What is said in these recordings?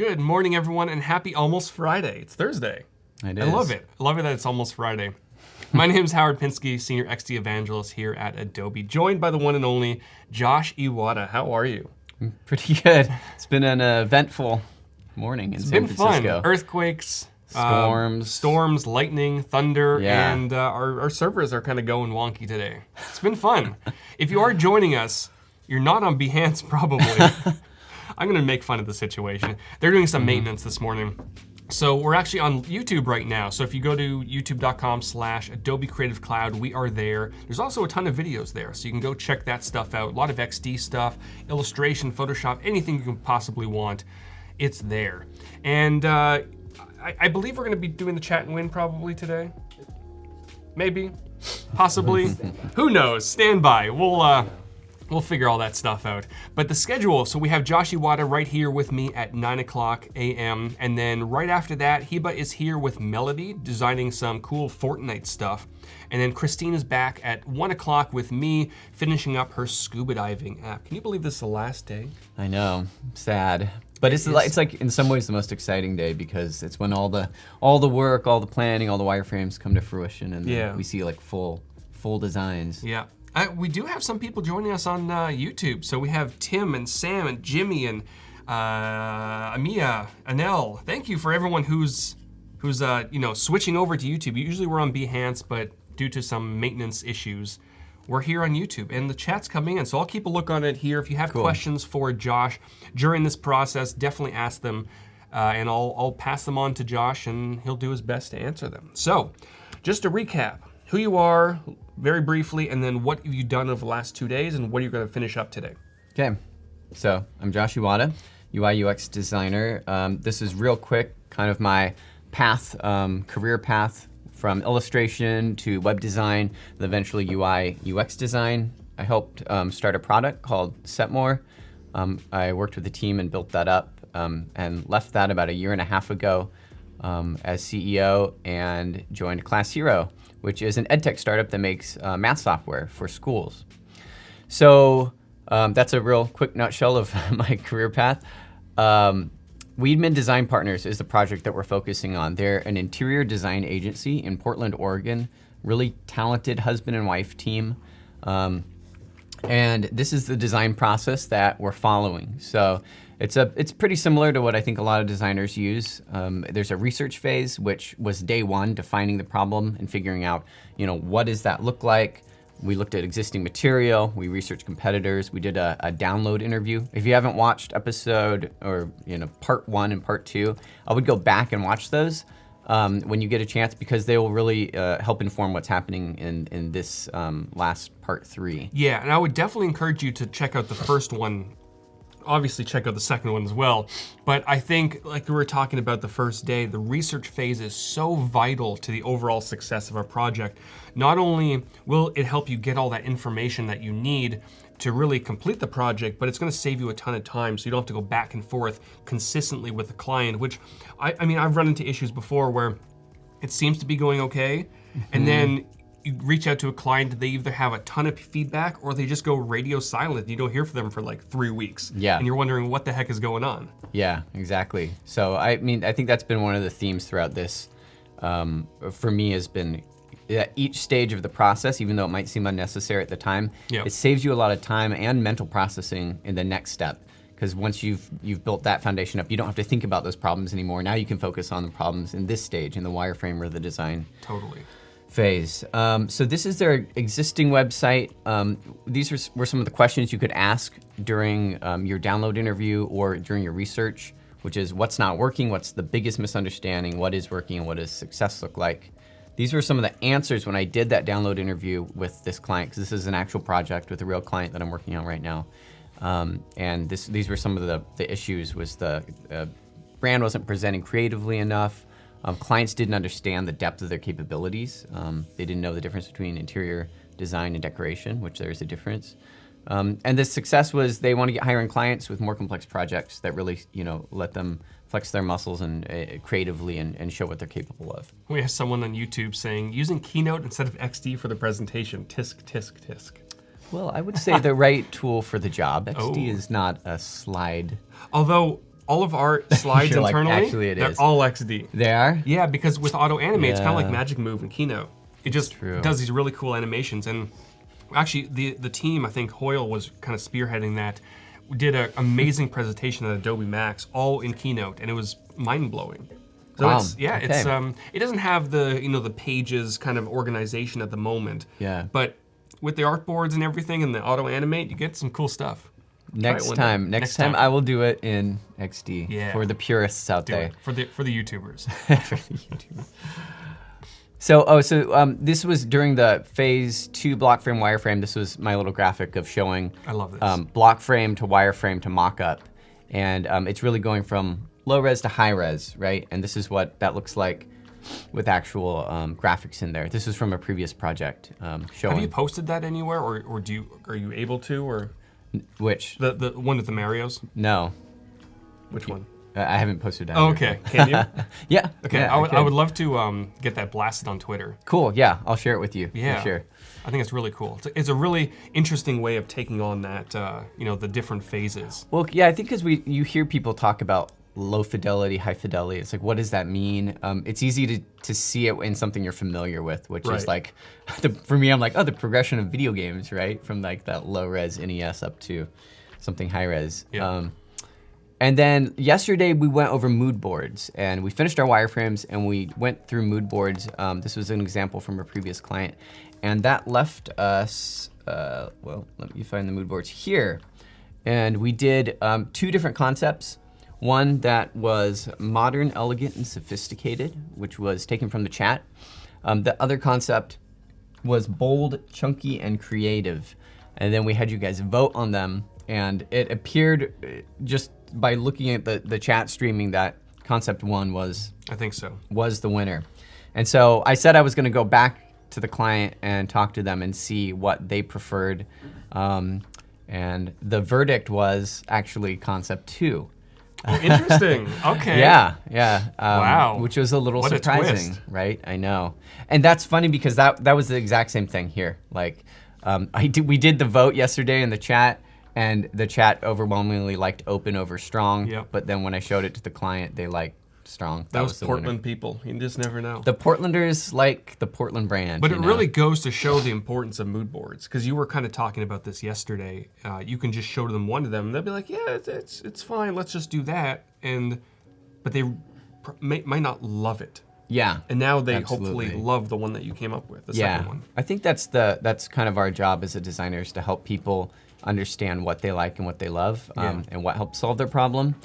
Good morning, everyone, and happy almost Friday. It's Thursday. It is. I love it. I love it that it's almost Friday. My name is Howard Pinsky, Senior XD Evangelist here at Adobe, joined by the one and only Josh Iwata. How are you? Pretty good. It's been an eventful morning in San Francisco. It's been fun. Earthquakes, storms, lightning, thunder, and our servers are kind of going wonky today. It's been fun. If you are joining us, you're not on Behance probably. I'm gonna make fun of the situation. They're doing some maintenance this morning. So we're actually on YouTube right now. So if you go to youtube.com/Adobe Creative Cloud, we are there. There's also a ton of videos there, so you can go check that stuff out. A lot of XD stuff, illustration, Photoshop, anything you can possibly want, it's there. And I believe we're gonna be doing the chat and win probably today. Maybe, possibly, who knows? Stand by, we'll figure all that stuff out. But the schedule, so we have Josh Iwata right here with me at 9 o'clock a.m. And then right after that, Hiba is here with Melody, designing some cool Fortnite stuff. And then Christine is back at 1 o'clock with me, finishing up her scuba diving app. Can you believe this is the last day? I know, sad. But it's like in some ways the most exciting day because it's when all the work, all the planning, all the wireframes come to fruition, and then we see like full designs. Yeah. We do have some people joining us on YouTube. So we have Tim and Sam and Jimmy and Amia, Anel. Thank you for everyone who's switching over to YouTube. Usually we're on Behance, but due to some maintenance issues, we're here on YouTube, and the chat's coming in. So I'll keep a look on it here. If you have questions for Josh during this process, definitely ask them, and I'll pass them on to Josh, and he'll do his best to answer them. So, just to recap, who you are, very briefly, and then what have you done over the last 2 days, and what are you going to finish up today? Okay, so I'm Josh Iwata, UI UX designer. This is real quick, kind of my path, career path from illustration to web design, and eventually UI UX design. I helped start a product called Setmore. I worked with a team and built that up, and left that about 1.5 years ago as CEO, and joined Class Hero, which is an edtech startup that makes math software for schools. So that's a real quick nutshell of my career path. Weedman Design Partners is the project that we're focusing on. They're an interior design agency in Portland, Oregon, really talented husband and wife team. And this is the design process that we're following. So it's pretty similar to what I think a lot of designers use. There's a research phase, which was day one, defining the problem and figuring out, what does that look like? We looked at existing material, we researched competitors, we did a download interview. If you haven't watched episode or part 1 and part 2, I would go back and watch those when you get a chance, because they will really help inform what's happening in this last part 3. Yeah, and I would definitely encourage you to check out the first one. Obviously check out the second one as well. But I think, like we were talking about the first day, the research phase is so vital to the overall success of our project. Not only will it help you get all that information that you need to really complete the project, but it's gonna save you a ton of time, so you don't have to go back and forth consistently with the client, which, I mean, I've run into issues before where it seems to be going okay, and then you reach out to a client, they either have a ton of feedback or they just go radio silent. You don't hear from them for like 3 weeks. Yeah. And you're wondering what the heck is going on. Yeah, exactly. So I think that's been one of the themes throughout this, for me, has been that each stage of the process, even though it might seem unnecessary at the time, it saves you a lot of time and mental processing in the next step. Because once you've built that foundation up, you don't have to think about those problems anymore. Now you can focus on the problems in this stage, in the wireframe or the design. Totally. Phase. So this is their existing website. These were some of the questions you could ask during your download interview or during your research, which is what's not working, what's the biggest misunderstanding, what is working, and what does success look like. These were some of the answers when I did that download interview with this client, because this is an actual project with a real client that I'm working on right now. And these were some of the issues. Was the brand wasn't presenting creatively enough. Clients didn't understand the depth of their capabilities. They didn't know the difference between interior design and decoration, which there is a difference. And the success was they want to get hiring clients with more complex projects that really, let them flex their muscles and creatively and show what they're capable of. We have someone on YouTube saying, using Keynote instead of XD for the presentation, tisk, tisk, tisk. Well, I would say the right tool for the job. XD is not a slide. Although all of our slides You're like, internally, actually it they're is. all XD. They are? Yeah, because with auto animate, it's kind of like Yeah. Magic Move in Keynote. It just True. does these really cool animations. And actually, the team, I think Hoyle was kind of spearheading that, did an amazing presentation at Adobe Max, all in Keynote, and it was mind-blowing. So Wow. it's, yeah, Okay. it's it doesn't have the the pages kind of organization at the moment. Yeah. But with the artboards and everything and the auto animate, you get some cool stuff. Next one time, day. next time I will do it in XD Yeah. for the purists out Do there. it for the YouTubers. So this was during the phase 2 block frame wireframe. This was my little graphic of showing I love this. block frame to wireframe to mockup, and it's really going from low res to high res, right? And this is what that looks like with actual graphics in there. This is from a previous project showing. Have you posted that anywhere, or are you able to, or Which? the one with the Marios? No, Which one? I haven't posted that. Oh, okay. Can you? Yeah. Okay. yeah, I could. would love to get that blasted on Twitter. Cool. Yeah, I'll share it with you. Yeah. For sure. I think it's really cool. It's a really interesting way of taking on that, the different phases. Well, yeah, I think because you hear people talk about low fidelity, high fidelity. It's like, what does that mean? It's easy to see it in something you're familiar with, which is Right. like, for me, I'm like, oh, the progression of video games, right? From like that low res NES up to something high res. Yeah. And then yesterday we went over mood boards, and we finished our wireframes and we went through mood boards. This was an example from a previous client, and that left us, well, let me find the mood boards here. And we did 2 different concepts. One that was modern, elegant, and sophisticated, which was taken from the chat. The other concept was bold, chunky, and creative. And then we had you guys vote on them, and it appeared just by looking at the chat streaming that concept 1 was I think so. the winner. And so I said I was gonna go back to the client and talk to them and see what they preferred. And the verdict was actually concept 2. Oh, interesting. Okay. Yeah. Wow. Which was a little What a surprising, twist. right? I know. And that's funny because that was the exact same thing here. Like, we did the vote yesterday in the chat, and the chat overwhelmingly liked open over strong. Yep. But then when I showed it to the client, they liked strong. That Those was the winner. Portland people. You just never know. The Portlanders like the Portland brand. But you it know? really goes to show the importance of mood boards, because you were kind of talking about this yesterday. You can just show them one of them, and they'll be like, "Yeah, it's fine. Let's just do that." But they might not love it. Yeah. And now they Absolutely. hopefully love the one that you came up with, the second one. I think that's kind of our job as a designer, is to help people understand what they like and what they love, and what helps solve their problem.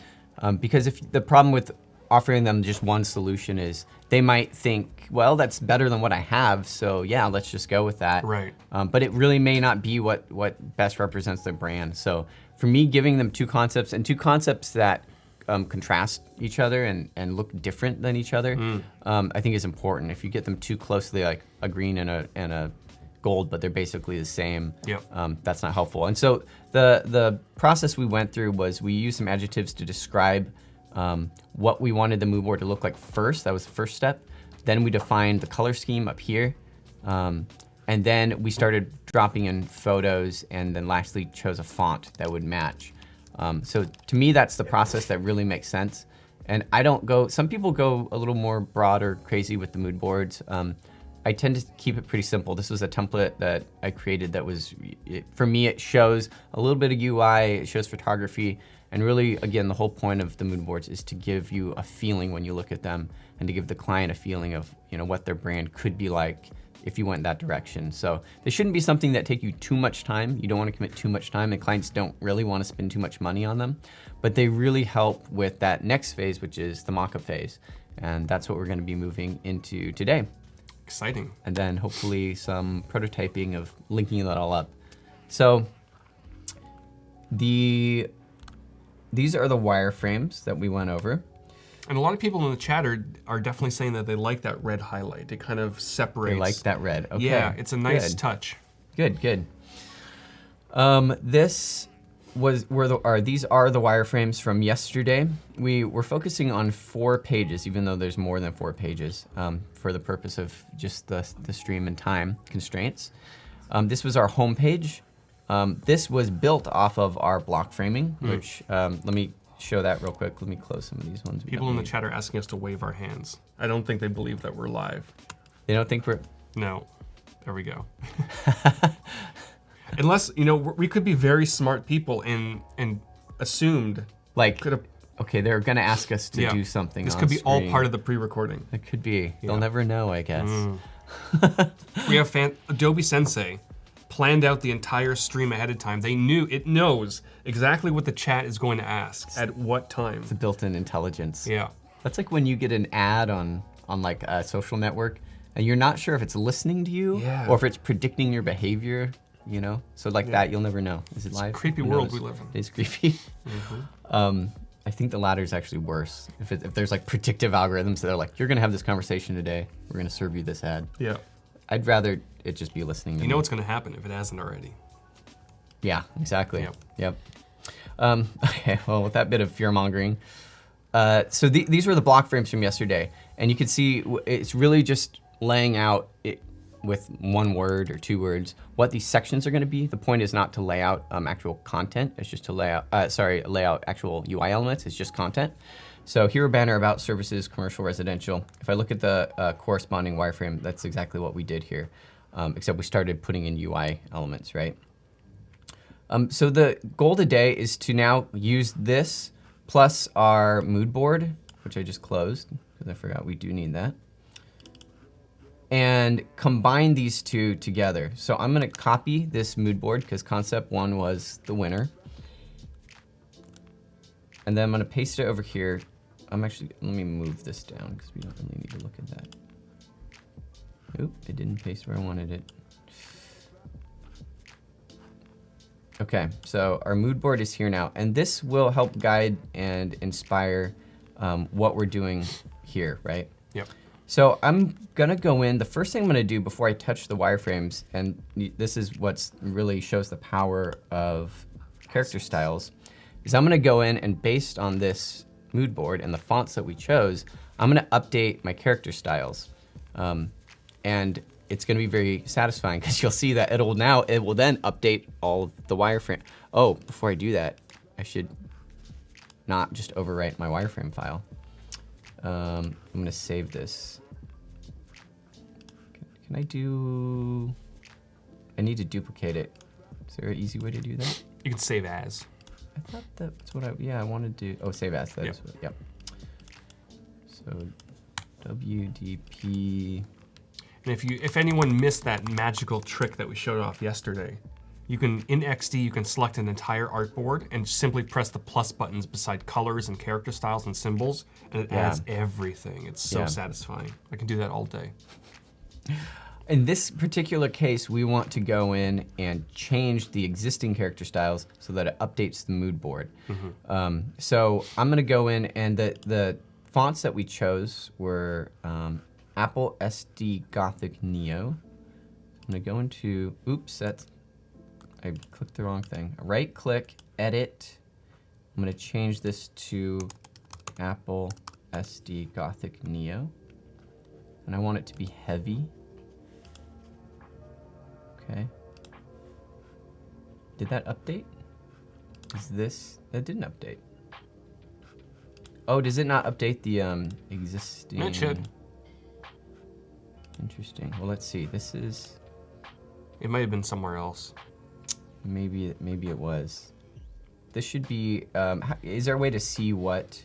Because if the problem with offering them just one solution is they might think, well, that's better than what I have, so yeah, let's just go with that. Right. But it really may not be what best represents their brand. So for me, giving them 2 concepts, and 2 concepts that contrast each other and look different than each other, I think is important. If you get them too closely, like a green and a gold, but they're basically the same, Yep. that's not helpful. And so the process we went through was we used some adjectives to describe what we wanted the mood board to look like first. That was the first step. Then we defined the color scheme up here. And then we started dropping in photos, and then lastly chose a font that would match. So to me, that's the process that really makes sense. And I don't go, some people go a little more broad or crazy with the mood boards. I tend to keep it pretty simple. This was a template that I created that was, for me, it shows a little bit of UI, it shows photography, and really, again, the whole point of the mood boards is to give you a feeling when you look at them, and to give the client a feeling of what their brand could be like if you went that direction. So they shouldn't be something that take you too much time. You don't want to commit too much time, and clients don't really want to spend too much money on them, but they really help with that next phase, which is the mock-up phase. And that's what we're going to be moving into today. Exciting. And then hopefully some prototyping of linking that all up. So these are the wireframes that we went over. And a lot of people in the chat are definitely saying that they like that red highlight. It kind of separates. They like that red. Okay. Yeah, it's a nice Good. touch. Good. These are the wireframes from yesterday. We were focusing on 4 pages, even though there's more than 4 pages, for the purpose of just the stream and time constraints. This was our home page. This was built off of our block framing, which let me show that real quick. Let me close some of these ones. People in the chat are asking us to wave our hands. I don't think they believe that we're live. They don't think we're... No. There we go. Unless, you know, we could be very smart people and assumed... Like, okay, they're going to ask us to do something This on could be screen. all part of the pre-recording. It could be. They'll never know, I guess. We have Adobe Sensei planned out the entire stream ahead of time. It knows exactly what the chat is going to ask at what time. It's a built-in intelligence. Yeah. That's like when you get an ad on like a social network and you're not sure if it's listening to you or if it's predicting your behavior, you know? So like that, you'll never know. Is it live? It's a creepy world we live in. It's creepy. I think the latter is actually worse. If there's like predictive algorithms that are like, you're gonna have this conversation today, we're gonna serve you this ad. Yeah. I'd rather it just be listening to me. You know what's gonna happen if it hasn't already. Yeah, exactly. Yep. Okay, well, with that bit of fear-mongering, so these were the block frames from yesterday, and you can see it's really just laying out it with one word or two words what these sections are going to be. The point is not to lay out actual content. It's just to lay out actual UI elements. It's just content. So hero banner, about services, commercial, residential. If I look at the corresponding wireframe, that's exactly what we did here, except we started putting in UI elements, right? So the goal today is to now use this plus our mood board, which I just closed because I forgot we do need that, and combine these two together. So I'm gonna copy this mood board because concept one was the winner. And then I'm gonna paste it over here. Let me move this down because we don't really need to look at that. Oop, it didn't paste where I wanted it. Okay, so our mood board is here now, and this will help guide and inspire what we're doing here, right? Yep. So I'm gonna go in, the first thing I'm gonna do before I touch the wireframes, and this is what's really shows the power of character styles, is I'm gonna go in and based on this mood board and the fonts that we chose, I'm gonna update my character styles. And it's gonna be very satisfying because you'll see that it will then update all of the wireframe. Oh, before I do that, I should not just overwrite my wireframe file. I'm gonna save this. Can I do, I need to duplicate it. Is there an easy way to do that? You can save as. I thought that's what I wanted to, oh, save as, that is what, yep. So WDP. And if anyone missed that magical trick that we showed off yesterday, you can, in XD, you can select an entire artboard and simply press the plus buttons beside colors and character styles and symbols, and it adds everything. It's so satisfying. I can do that all day. In this particular case, we want to go in and change the existing character styles so that it updates the mood board. So I'm gonna go in, and the fonts that we chose were Apple SD Gothic Neo. I'm gonna go into, oops, I clicked the wrong thing. Right click, edit. I'm gonna change this to Apple SD Gothic Neo. And I want it to be heavy. Okay. Did that update? That didn't update. Oh, does it not update the existing? It should. Interesting. Well, let's see. This is. It might have been somewhere else. Maybe it was. This should be. Is there a way to see what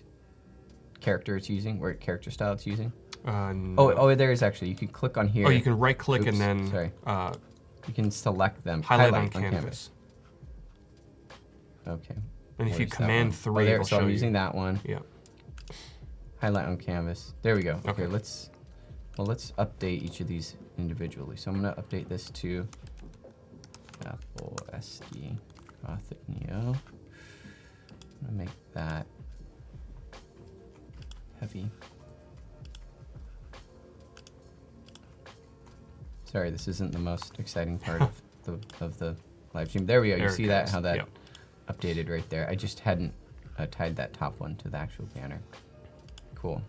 character it's using, or character style it's using? No. Oh, there is actually. You can click on here. Oh, you can right click and then. Sorry. You can select them. Highlight on canvas. Okay. And if you command 3, it'll so show I'm you. using that one. Yeah. Highlight on canvas. There we go. Okay. Let's update each of these individually. So I'm gonna update this to Apple SD Gothic Neo. I'm gonna make that heavy. Sorry, this isn't the most exciting part of the live stream. There we go. You see that, how that updated right there. I just hadn't tied that top one to the actual banner. Cool.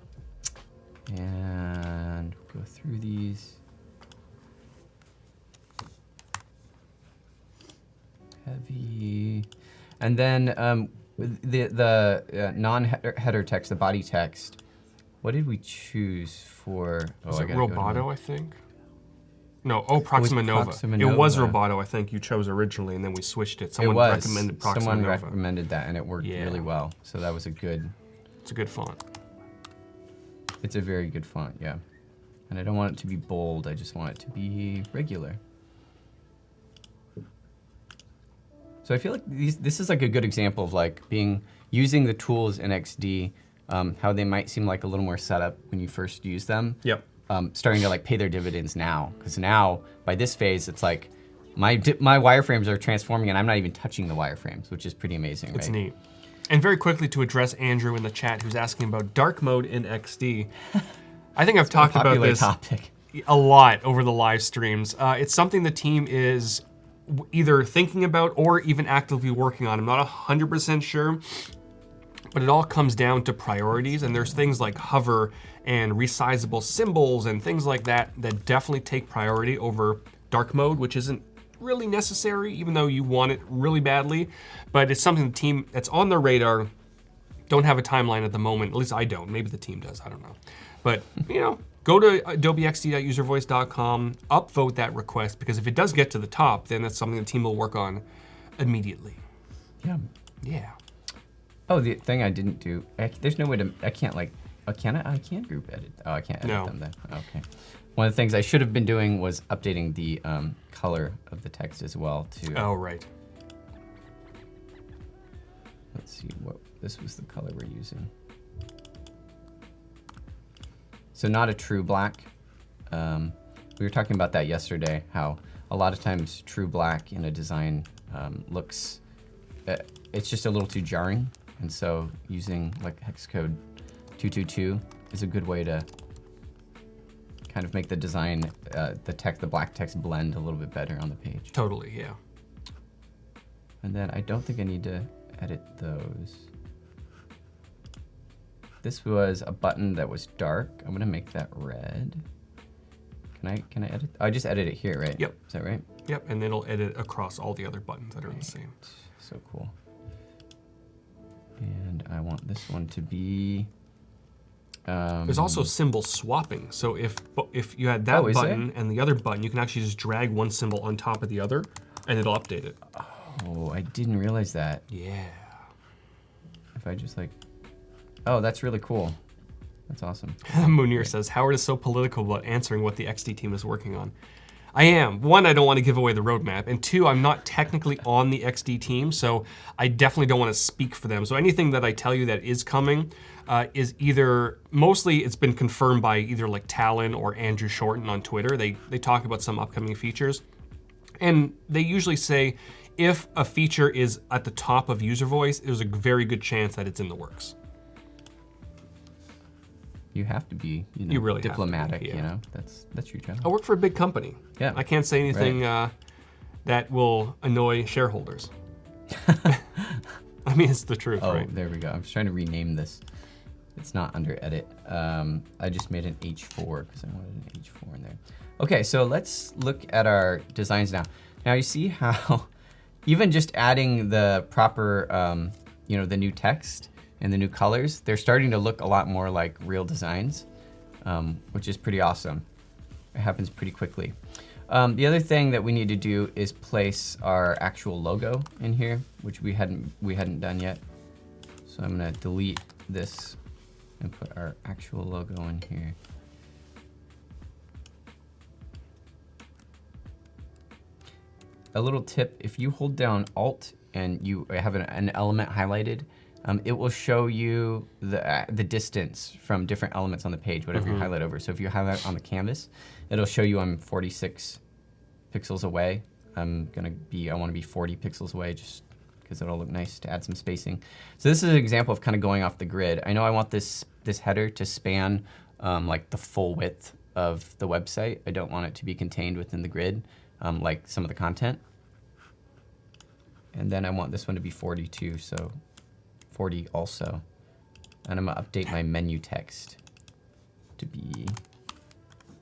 And go through these. Heavy. And then The non-header text, the body text, what did we choose for? Was it Roboto, I think? No, Proxima Nova. Proxima It was Nova. Roboto, I think you chose originally, and then we switched it. It was. Recommended Proxima Someone Nova. recommended that, and it worked really well. So that was a good. It's a good font. It's a very good font, yeah. And I don't want it to be bold. I just want it to be regular. So I feel like this is like a good example of like using the tools in XD, how they might seem like a little more setup when you first use them. Yep. Starting to like pay their dividends now, because now by this phase it's like my wireframes are transforming and I'm not even touching the wireframes, which is pretty amazing. It's right? neat. And very quickly to address Andrew in the chat who's asking about dark mode in XD. I think I've talked about this a lot over the live streams. It's something the team is either thinking about or even actively working on. I'm not 100% sure, but it all comes down to priorities, and there's things like hover and resizable symbols and things like that that definitely take priority over dark mode, which isn't really necessary, even though you want it really badly. But it's something the team that's on their radar. Don't have a timeline at the moment. At least I don't. Maybe the team does. I don't know. But go to adobeXD.uservoice.com, upvote that request, because if it does get to the top, then that's something the team will work on immediately. Yeah. Yeah. Oh, the thing I didn't do. There's no way to. I can't like. Oh, can I? I can't group edit. Oh, I can't edit them then. Okay. One of the things I should have been doing was updating the color of the text as well too. Oh, right. Let's see what this was the color we're using. So not a true black. We were talking about that yesterday, how a lot of times true black in a design looks, it's just a little too jarring. And so using like hex code 222 is a good way to kind of make the design, the black text blend a little bit better on the page. Totally, yeah. And then I don't think I need to edit those. This was a button that was dark. I'm gonna make that red. Can I edit? I just edit it here, right? Yep. Is that right? Yep, and it'll edit across all the other buttons that are the same. So cool. And I want this one to be. There's also symbol swapping. So if you had that button and the other button, you can actually just drag one symbol on top of the other, and it'll update it. Oh, I didn't realize that. Yeah. If I just like, oh, that's really cool. That's awesome. Munir says, Howard is so political about answering what the XD team is working on. I am. One, I don't want to give away the roadmap. And two, I'm not technically on the XD team, so I definitely don't want to speak for them. So anything that I tell you that is coming is either, mostly it's been confirmed by either like Talon or Andrew Shorten on Twitter. They talk about some upcoming features. And they usually say, if a feature is at the top of user voice, there's a very good chance that it's in the works. You have to be, you really diplomatic. Have to be, yeah. That's your job. I work for a big company. Yeah. I can't say anything that will annoy shareholders. I mean, it's the truth, right? Oh, there we go. I was trying to rename this. It's not under edit. I just made an H4 because I wanted an H4 in there. Okay, so let's look at our designs now. Now you see how even just adding the proper, the new text and the new colors, they're starting to look a lot more like real designs, which is pretty awesome. It happens pretty quickly. The other thing that we need to do is place our actual logo in here, which we hadn't done yet. So I'm gonna delete this and put our actual logo in here. A little tip, if you hold down Alt and you have an element highlighted, it will show you the distance from different elements on the page, whatever you highlight over. So if you highlight on the canvas, it'll show you I'm 46 pixels away. I want to be 40 pixels away just because it'll look nice to add some spacing. So this is an example of kind of going off the grid. I know I want this header to span like the full width of the website. I don't want it to be contained within the grid like some of the content. And then I want this one to be 42, so 40 also. And I'm gonna update my menu text to be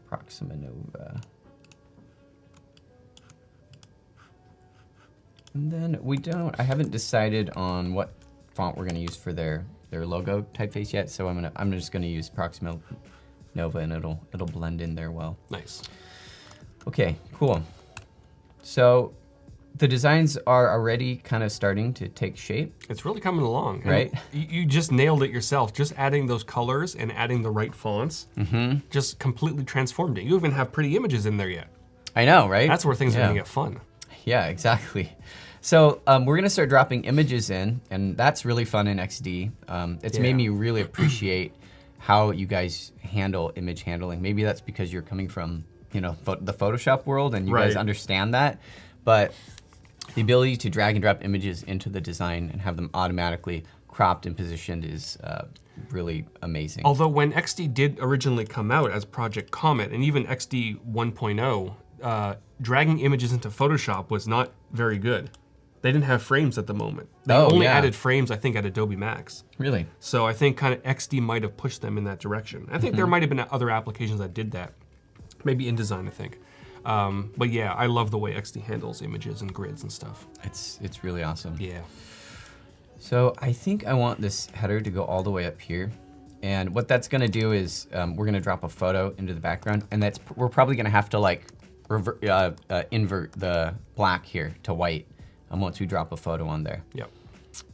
Proxima Nova. And then I haven't decided on what font we're gonna use for their logo typeface yet, so I'm just gonna use Proxima Nova, and it'll blend in there well. Nice. Okay, cool. So the designs are already kind of starting to take shape. It's really coming along. Right? You just nailed it yourself. Just adding those colors and adding the right fonts just completely transformed it. You even have pretty images in there yet. I know, right? That's where things are gonna get fun. Yeah, exactly. So we're gonna start dropping images in, and that's really fun in XD. It's made me really appreciate how you guys handle image handling. Maybe that's because you're coming from, you know, the Photoshop world and you guys understand that, but the ability to drag and drop images into the design and have them automatically cropped and positioned is really amazing. Although when XD did originally come out as Project Comet, and even XD 1.0, dragging images into Photoshop was not very good. They didn't have frames at the moment. They only added frames, I think, at Adobe Max. Really? So I think kind of XD might have pushed them in that direction. I think there might have been other applications that did that. Maybe InDesign, I think. But yeah, I love the way XD handles images and grids and stuff. It's really awesome. Yeah. So I think I want this header to go all the way up here. And what that's gonna do is we're gonna drop a photo into the background, and we're probably gonna have to like invert the black here to white once we drop a photo on there. Yep.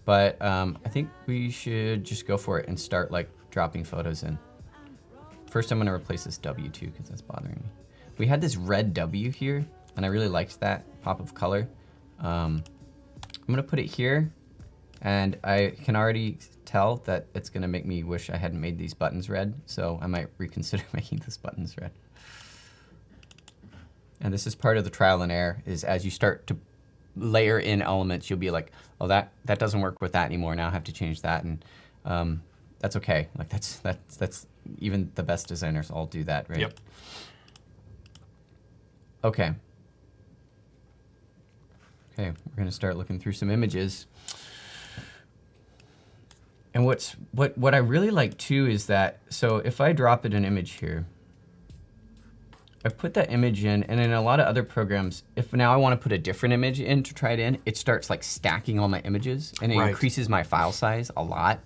But I think we should just go for it and start like dropping photos in. First, I'm gonna replace this W too, because that's bothering me. We had this red W here, and I really liked that pop of color. I'm gonna put it here, and I can already tell that it's gonna make me wish I hadn't made these buttons red, so I might reconsider making this buttons red. And this is part of the trial and error, is as you start to layer in elements, you'll be like, oh, that doesn't work with that anymore, now I have to change that, and that's okay. Like that's even the best designers all do that, right? Yep. Okay. Okay, we're gonna start looking through some images. And what I really like too is that, so if I drop in an image here, I put that image in, and in a lot of other programs, if now I want to put a different image in to try it in, it starts like stacking all my images, and it increases my file size a lot.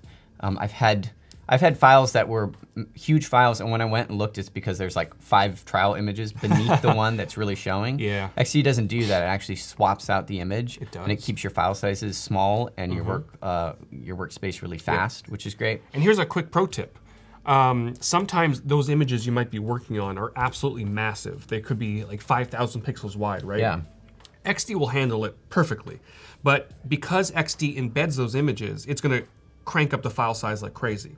I've had files that were huge files, and when I went and looked, it's because there's like 5 trial images beneath the one that's really showing. Yeah. XD doesn't do that. It actually swaps out the image, It does. and it keeps your file sizes small and your workspace really fast, which is great. And here's a quick pro tip. Sometimes those images you might be working on are absolutely massive. They could be like 5,000 pixels wide, right? Yeah. XD will handle it perfectly. But because XD embeds those images, it's gonna crank up the file size like crazy.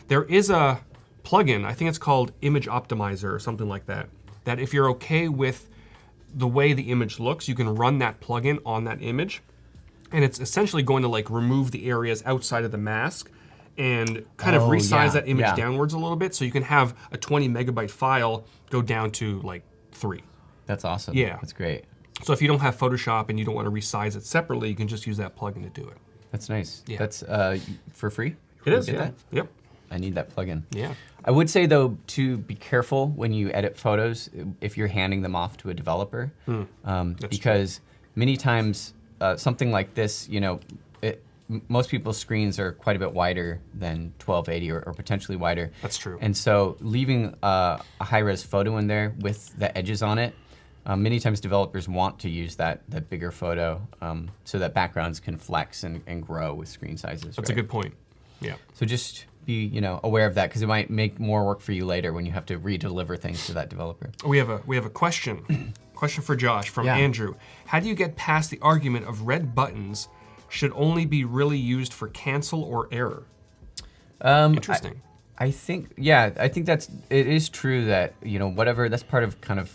There is a plugin, I think it's called Image Optimizer or something like that, that if you're okay with the way the image looks, you can run that plugin on that image. And it's essentially going to like remove the areas outside of the mask and kind of resize that image downwards a little bit, so you can have a 20 megabyte file go down to like 3. That's awesome. Yeah. That's great. So if you don't have Photoshop and you don't want to resize it separately, you can just use that plugin to do it. That's nice. Yeah. That's for free? It is, Get yeah. that? Yep. I need that plugin. Yeah. I would say though, to be careful when you edit photos if you're handing them off to a developer, because many times something like this, you know, most people's screens are quite a bit wider than 1280 or potentially wider. That's true. And so leaving a high-res photo in there with the edges on it, many times developers want to use that bigger photo so that backgrounds can flex and grow with screen sizes. That's a good point. Yeah. So just be aware of that, because it might make more work for you later when you have to re-deliver things to that developer. We have a question. Question for Josh from Andrew. How do you get past the argument of red buttons should only be really used for cancel or error? Interesting. I think it is true that, whatever, that's part of kind of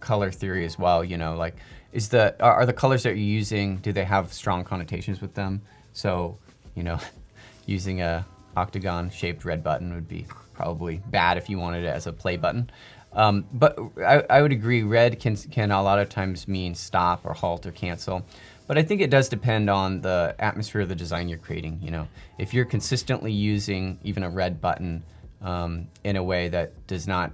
color theory as well, like are the colors that you're using, do they have strong connotations with them? So, using a octagon shaped red button would be probably bad if you wanted it as a play button. But I would agree, red can a lot of times mean stop or halt or cancel. But I think it does depend on the atmosphere of the design you're creating. If you're consistently using even a red button in a way that does not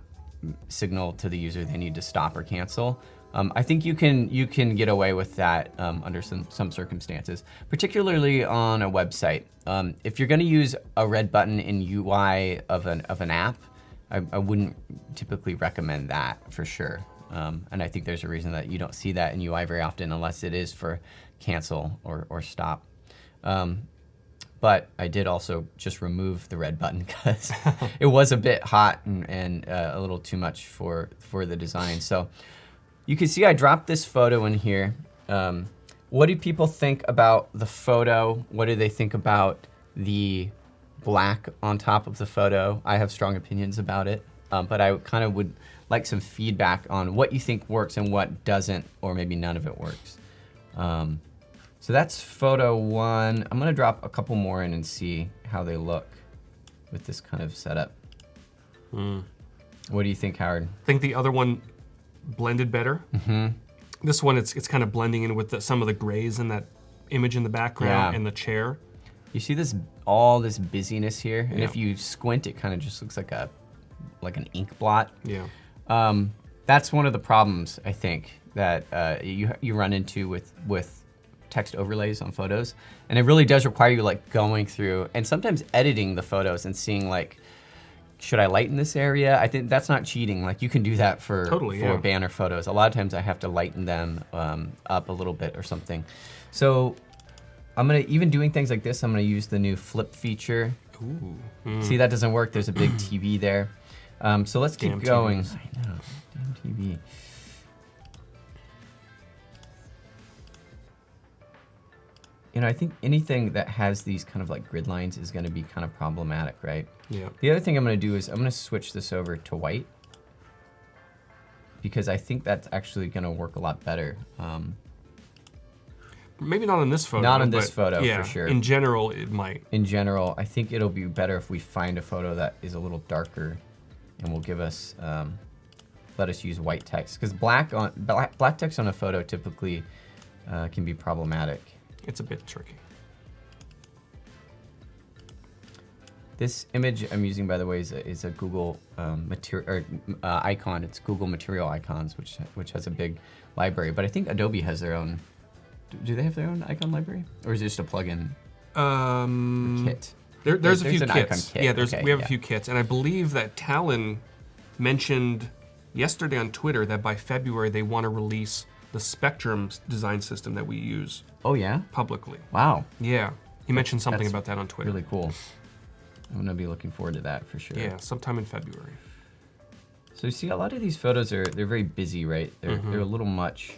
signal to the user they need to stop or cancel, I think you can get away with that under some circumstances, particularly on a website. If you're going to use a red button in UI of an app, I wouldn't typically recommend that for sure. And I think there's a reason that you don't see that in UI very often unless it is for cancel or stop. But I did also just remove the red button because it was a bit hot and a little too much for the design. So you can see I dropped this photo in here. What do people think about the photo? What do they think about the black on top of the photo? I have strong opinions about it, but I kind of would like some feedback on what you think works and what doesn't, or maybe none of it works. So that's photo 1. I'm gonna drop a couple more in and see how they look with this kind of setup. What do you think, Howard? I think the other one blended better. This one, it's kind of blending in with some of the grays in that image in the background and the chair. You see all this busyness here, and if you squint, it kind of just looks like an ink blot. Yeah. That's one of the problems I think that you run into with text overlays on photos, and it really does require you like going through and sometimes editing the photos and seeing like, should I lighten this area? I think that's not cheating. Like you can do that for banner photos. A lot of times I have to lighten them up a little bit or something. So I'm gonna, even doing things like this, I'm gonna use the new flip feature. Ooh. See, that doesn't work. There's a big TV there. So let's keep going. TVs. I know, damn TV. You know, I think anything that has these kind of like grid lines is gonna be kind of problematic, right? Yeah. The other thing I'm gonna do is I'm gonna switch this over to white because I think that's actually gonna work a lot better. Maybe not in this photo. Not in this photo, for sure. In general, it might. In general, I think it'll be better if we find a photo that is a little darker and will give us, let us use white text. Because black text on a photo typically can be problematic. It's a bit tricky. This image I'm using, by the way, is a Google icon. It's Google Material Icons, which has a big library. But I think Adobe has their own. Do they have their own icon library, or is it just a plugin? Kit. There's a few kits. Kit. Yeah, we have a few kits, and I believe that Talon mentioned yesterday on Twitter that by February they want to release the Spectrum design system that we use. Oh yeah. Publicly. Wow. Yeah, he mentioned something about that on Twitter. Really cool. I'm gonna be looking forward to that for sure. Yeah, sometime in February. So you see, a lot of these photos they're very busy, right? They're a little much.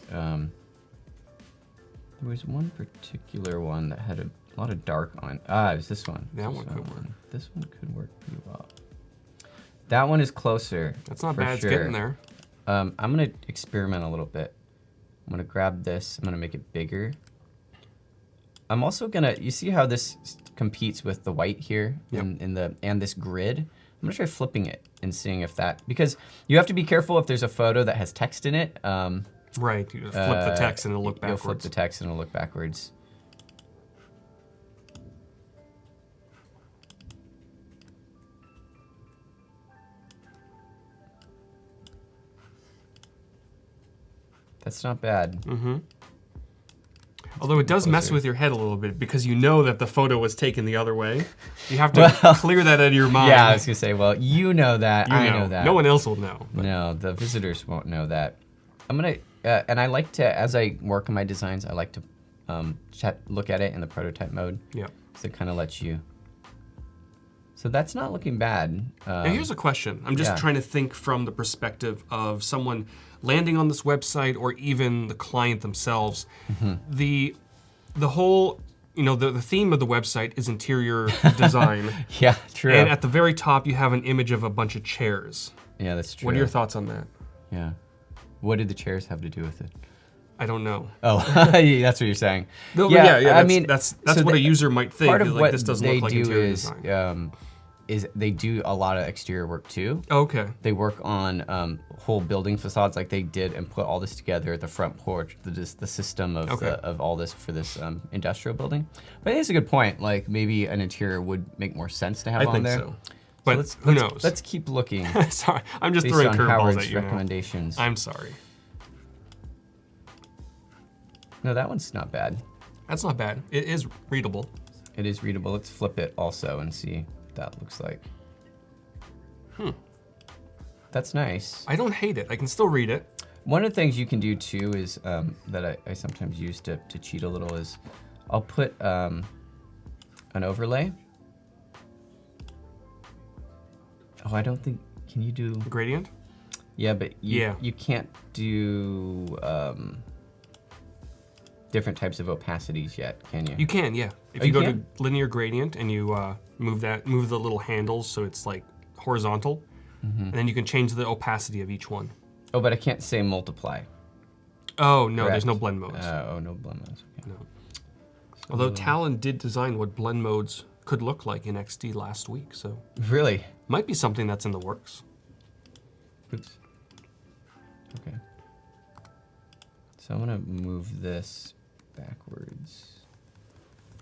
There was one particular one that had a lot of dark on it. It was this one. That one could work. This one could work pretty well. That one is closer. That's not bad. Sure. It's getting there. I'm gonna experiment a little bit. I'm gonna grab this. I'm gonna make it bigger. I'm also gonna. You see how this competes with the white here and this grid. I'm gonna try flipping it and seeing if that, because you have to be careful if there's a photo that has text in it. Right, you just flip the text and it'll look backwards. You'll flip the text and it'll look backwards. That's not bad. Although it does mess with your head a little bit because you know that the photo was taken the other way. You have to clear that out of your mind. Yeah, I was gonna say, well, you know that, I know that. No one else will know. But. No, the visitors won't know that. I'm gonna, and I like to, as I work on my designs, I like to look at it in the prototype mode. Yeah. So it kind of lets you. So that's not looking bad. Now here's a question. I'm just trying to think from the perspective of someone landing on this website or even the client themselves. The whole, the theme of the website is interior design. Yeah, true. And at the very top, you have an image of a bunch of chairs. Yeah, that's true. What are your thoughts on that? Yeah. What did the chairs have to do with it? I don't know. Oh, that's what you're saying. No, yeah. I mean, that's so what a user might think. Part of like, what this doesn't look like interior design. Is they do a lot of exterior work too. Okay. They work on whole building facades, like they did, and put all this together at the front porch, the system of all this for this industrial building. But I think it's a good point. Like maybe an interior would make more sense to have on there. I think so. But who knows? Let's keep looking. Sorry, I'm just based throwing on curveballs Howard's at you recommendations. I'm sorry. No, that one's not bad. That's not bad. It is readable. It is readable. Let's flip it also and see what that looks like. That's nice. I don't hate it. I can still read it. One of the things you can do too is, that I sometimes use to cheat a little is, I'll put an overlay. Oh, I don't think, can you do? Gradient? Yeah, but you can't do different types of opacities yet, can you? You can, yeah. If you go to linear gradient and you move the little handles so it's like horizontal, and then you can change the opacity of each one. Oh, but I can't say multiply. Oh, no, Correct. There's no blend modes. Oh, no blend modes. Okay. No. Although Talon did design what blend modes could look like in XD last week, so. Really? Might be something that's in the works. Oops. Okay. So I'm gonna move this backwards.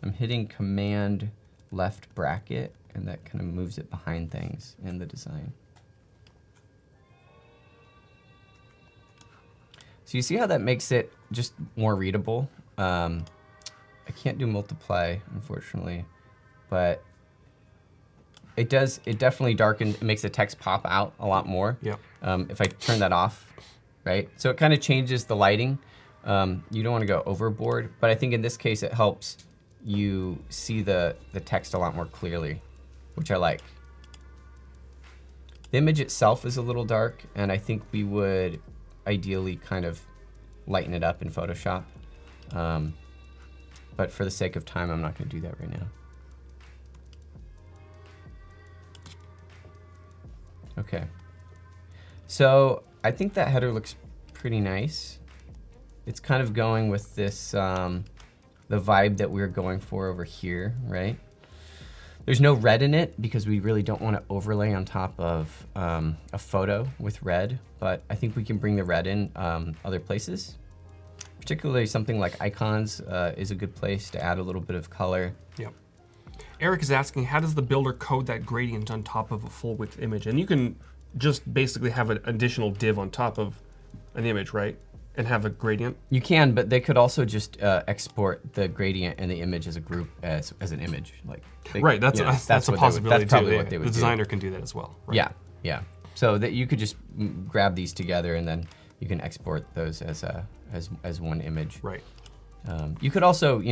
I'm hitting Command left bracket, and that kind of moves it behind things in the design. So you see how that makes it just more readable? I can't do multiply, unfortunately, but it definitely darkens, it makes the text pop out a lot more. Yeah. If I turn that off, right? So it kind of changes the lighting. You don't want to go overboard, but I think in this case it helps you see the text a lot more clearly, which I like. The image itself is a little dark, and I think we would ideally kind of lighten it up in Photoshop. But for the sake of time, I'm not going to do that right now. Okay. So I think that header looks pretty nice. It's kind of going with this, the vibe that we're going for over here, right? There's no red in it because we really don't want to overlay on top of a photo with red, but I think we can bring the red in other places. Particularly something like icons is a good place to add a little bit of color. Yep. Eric is asking, how does the builder code that gradient on top of a full width image? And you can just basically have an additional div on top of an image, right? And have a gradient? You can, but they could also just export the gradient and the image as a group, as an image. Like right, that's a possibility that's probably too. what they would the designer can do that as well. Right? Yeah, yeah. So that you could just grab these together and then you can export those as one image. Right. You could also,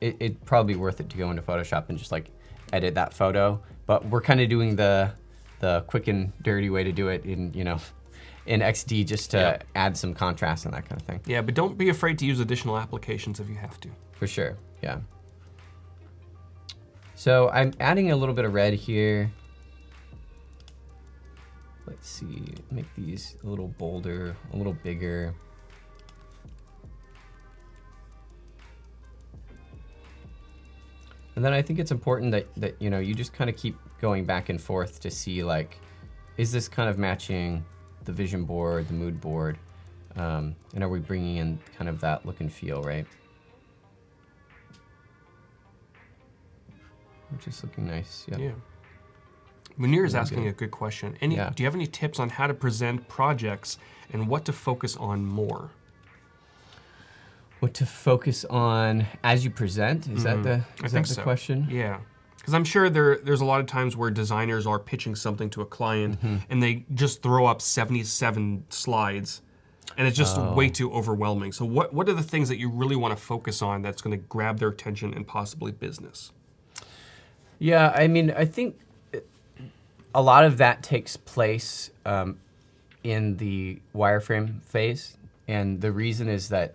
it'd probably be worth it to go into Photoshop and just like edit that photo. But we're kind of doing the quick and dirty way to do it in XD just to add some contrast and that kind of thing. Yeah, but don't be afraid to use additional applications if you have to. For sure, yeah. So I'm adding a little bit of red here. Let's see, make these a little bolder, a little bigger. And then I think it's important that you just kind of keep going back and forth to see, like, is this kind of matching the vision board, the mood board, and are we bringing in kind of that look and feel, right? Which is looking nice, yeah. Munir is asking a good question. Do you have any tips on how to present projects and what to focus on more? What to focus on as you present? Is that the question? Yeah. Because I'm sure there's a lot of times where designers are pitching something to a client and they just throw up 77 slides and it's just way too overwhelming. So what are the things that you really want to focus on that's going to grab their attention and possibly business? Yeah, I mean, I think a lot of that takes place in the wireframe phase. And the reason is that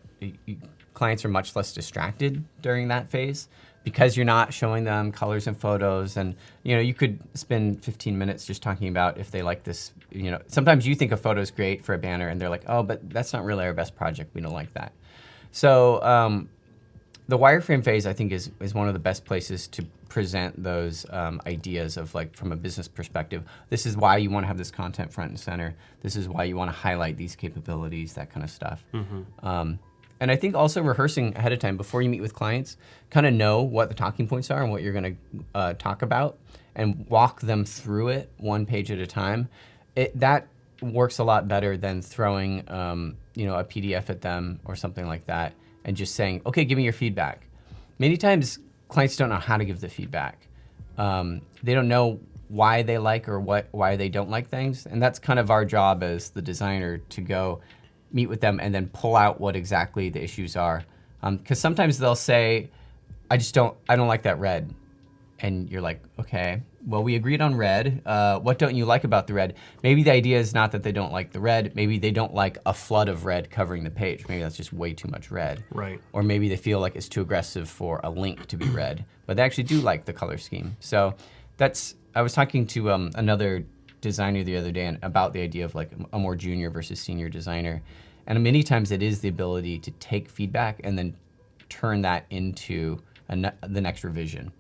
clients are much less distracted during that phase because you're not showing them colors and photos. And you could spend 15 minutes just talking about if they like this. Sometimes you think a photo is great for a banner and they're like, oh, but that's not really our best project. We don't like that. So the wireframe phase, I think, is one of the best places to present those ideas of, like, from a business perspective. This is why you want to have this content front and center. This is why you want to highlight these capabilities, that kind of stuff. And I think also rehearsing ahead of time before you meet with clients, kind of know what the talking points are and what you're going to talk about and walk them through it one page at a time. That works a lot better than throwing a PDF at them or something like that and just saying, okay, give me your feedback. Many times clients don't know how to give the feedback. They don't know why they like or why they don't like things. And that's kind of our job as the designer to go meet with them and then pull out what exactly the issues are. Because sometimes they'll say, I don't like that red. And you're like, okay, well, we agreed on red. What don't you like about the red? Maybe the idea is not that they don't like the red. Maybe they don't like a flood of red covering the page. Maybe that's just way too much red. Right. Or maybe they feel like it's too aggressive for a link to be red, but they actually do like the color scheme. So I was talking to another designer the other day about the idea of like a more junior versus senior designer. And many times it is the ability to take feedback and then turn that into the next revision.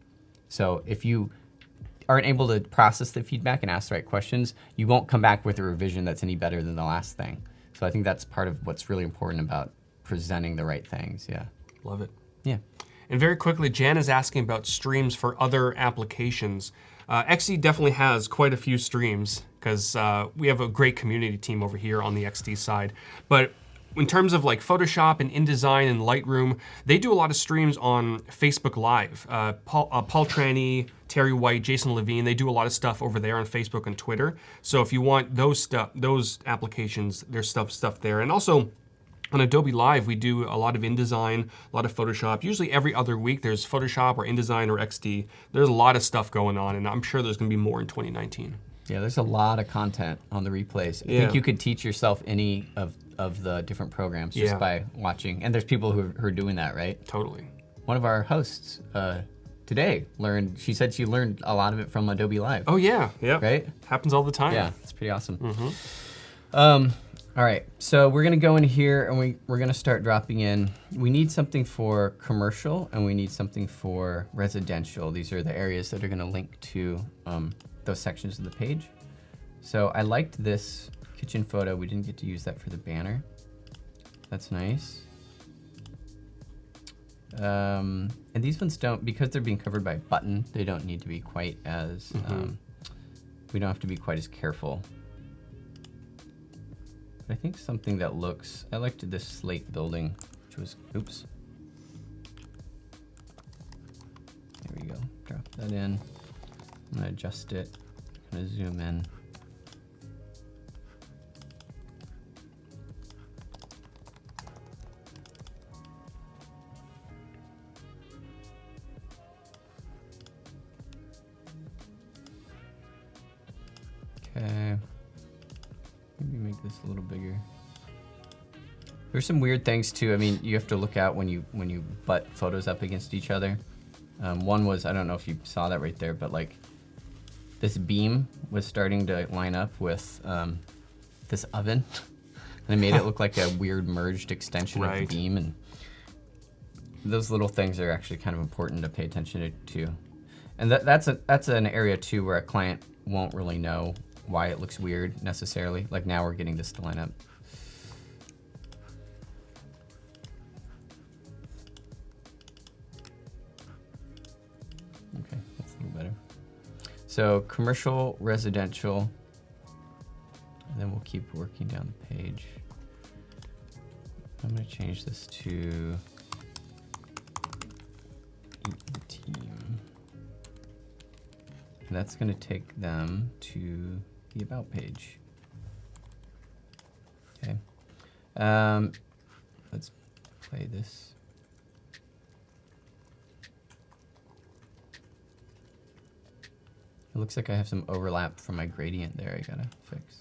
So if you aren't able to process the feedback and ask the right questions, you won't come back with a revision that's any better than the last thing. So I think that's part of what's really important about presenting the right things, yeah. Love it. Yeah. And very quickly, Jan is asking about streams for other applications. XD definitely has quite a few streams because we have a great community team over here on the XD side. But in terms of like Photoshop and InDesign and Lightroom, they do a lot of streams on Facebook Live. Paul Tranny, Terry White, Jason Levine, they do a lot of stuff over there on Facebook and Twitter. So if you want those applications, there's stuff there. And also on Adobe Live, we do a lot of InDesign, a lot of Photoshop. Usually every other week there's Photoshop or InDesign or XD. There's a lot of stuff going on, and I'm sure there's gonna be more in 2019. Yeah, there's a lot of content on the replays. I think you could teach yourself any of the different programs just by watching. And there's people who are doing that, right? Totally. One of our hosts today she said she learned a lot of it from Adobe Live. Oh yeah, yeah. Right? Happens all the time. Yeah, it's pretty awesome. All right, so we're gonna go in here and we're gonna start dropping in. We need something for commercial and we need something for residential. These are the areas that are gonna link to those sections of the page. So I liked this kitchen photo. We didn't get to use that for the banner. That's nice. And these ones don't, because they're being covered by a button, they don't need to be quite as, we don't have to be quite as careful. But I think something that looks, I liked this slate building, which was, oops. There we go, drop that in. I'm gonna adjust it, I'm gonna zoom in. Okay, maybe make this a little bigger. There's some weird things too. I mean, you have to look out when you butt photos up against each other. One was, I don't know if you saw that right there, but like this beam was starting to line up with this oven. And it made it look like a weird merged extension of the beam. And those little things are actually kind of important to pay attention to. And that's an area too where a client won't really know why it looks weird necessarily. Like now we're getting this to line up. Okay, that's a little better. So commercial, residential, and then we'll keep working down the page. I'm gonna change this to the team. And that's gonna take them to the About page. Okay. Let's play this. It looks like I have some overlap from my gradient there I gotta fix.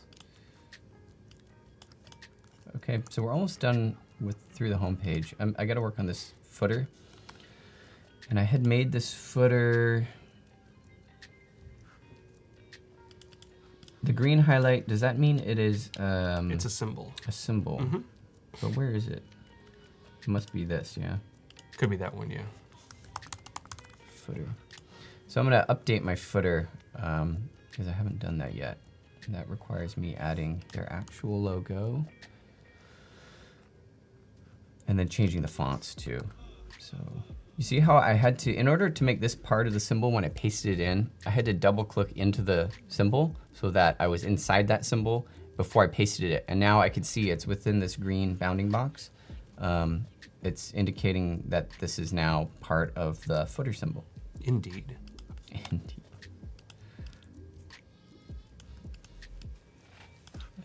Okay, so we're almost done through the home page. I gotta work on this footer. And I had made this footer. The green highlight, does that mean it is? It's a symbol. A symbol. Mm-hmm. But where is it? It must be this, yeah. Could be that one, yeah. Footer. So I'm gonna update my footer because I haven't done that yet. And that requires me adding their actual logo and then changing the fonts too. So you see how I had to, in order to make this part of the symbol when I pasted it in, I had to double click into the symbol so that I was inside that symbol before I pasted it. And now I could see it's within this green bounding box. it's indicating that this is now part of the footer symbol. Indeed. Indeed.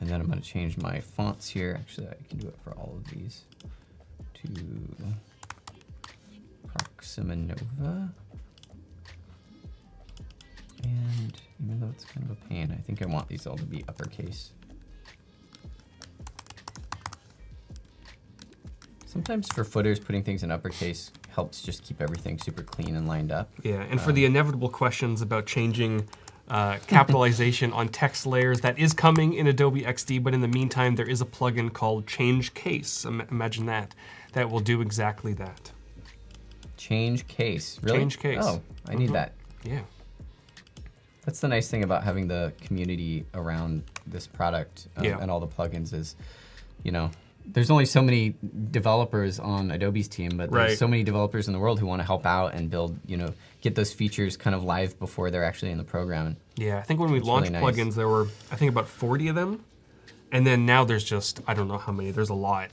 And then I'm going to change my fonts here. Actually, I can do it for all of these to Proxima Nova. And even though it's kind of a pain, I think I want these all to be uppercase. Sometimes for footers, putting things in uppercase helps just keep everything super clean and lined up. Yeah, and for the inevitable questions about changing capitalization on text layers, that is coming in Adobe XD, but in the meantime, there is a plugin called Change Case. Imagine that. That will do exactly that. Change case, really? Change case. Oh, I need that. Yeah. That's the nice thing about having the community around this product and all the plugins is, you know, there's only so many developers on Adobe's team, but there's so many developers in the world who want to help out and build, you know, get those features kind of live before they're actually in the program. Yeah, I think when we launched really nice. plugins, there were, I think, about 40 of them. And then now there's just, I don't know how many, there's a lot.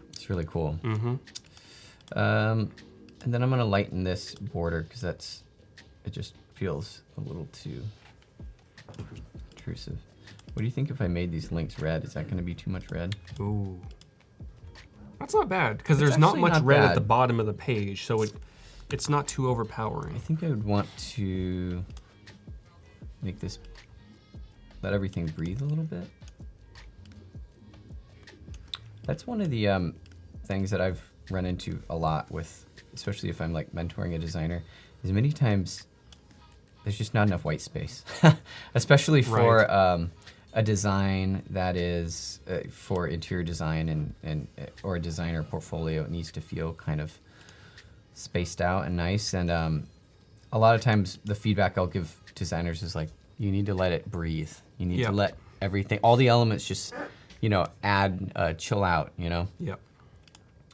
It's really cool. Mm-hmm. And then I'm going to lighten this border because it just feels a little too intrusive. What do you think if I made these links red? Is that going to be too much red? Ooh. That's not bad, because there's not much red at the bottom of the page, so it's not too overpowering. I think I would want to make this, let everything breathe a little bit. That's one of the things that I've run into a lot with, especially if I'm like mentoring a designer, is many times there's just not enough white space, especially for a design that is for interior design and or a designer portfolio. It needs to feel kind of spaced out and nice. And a lot of times the feedback I'll give designers is like, you need to let it breathe. You need to let everything, all the elements just, you know, add, chill out, you know? Yep.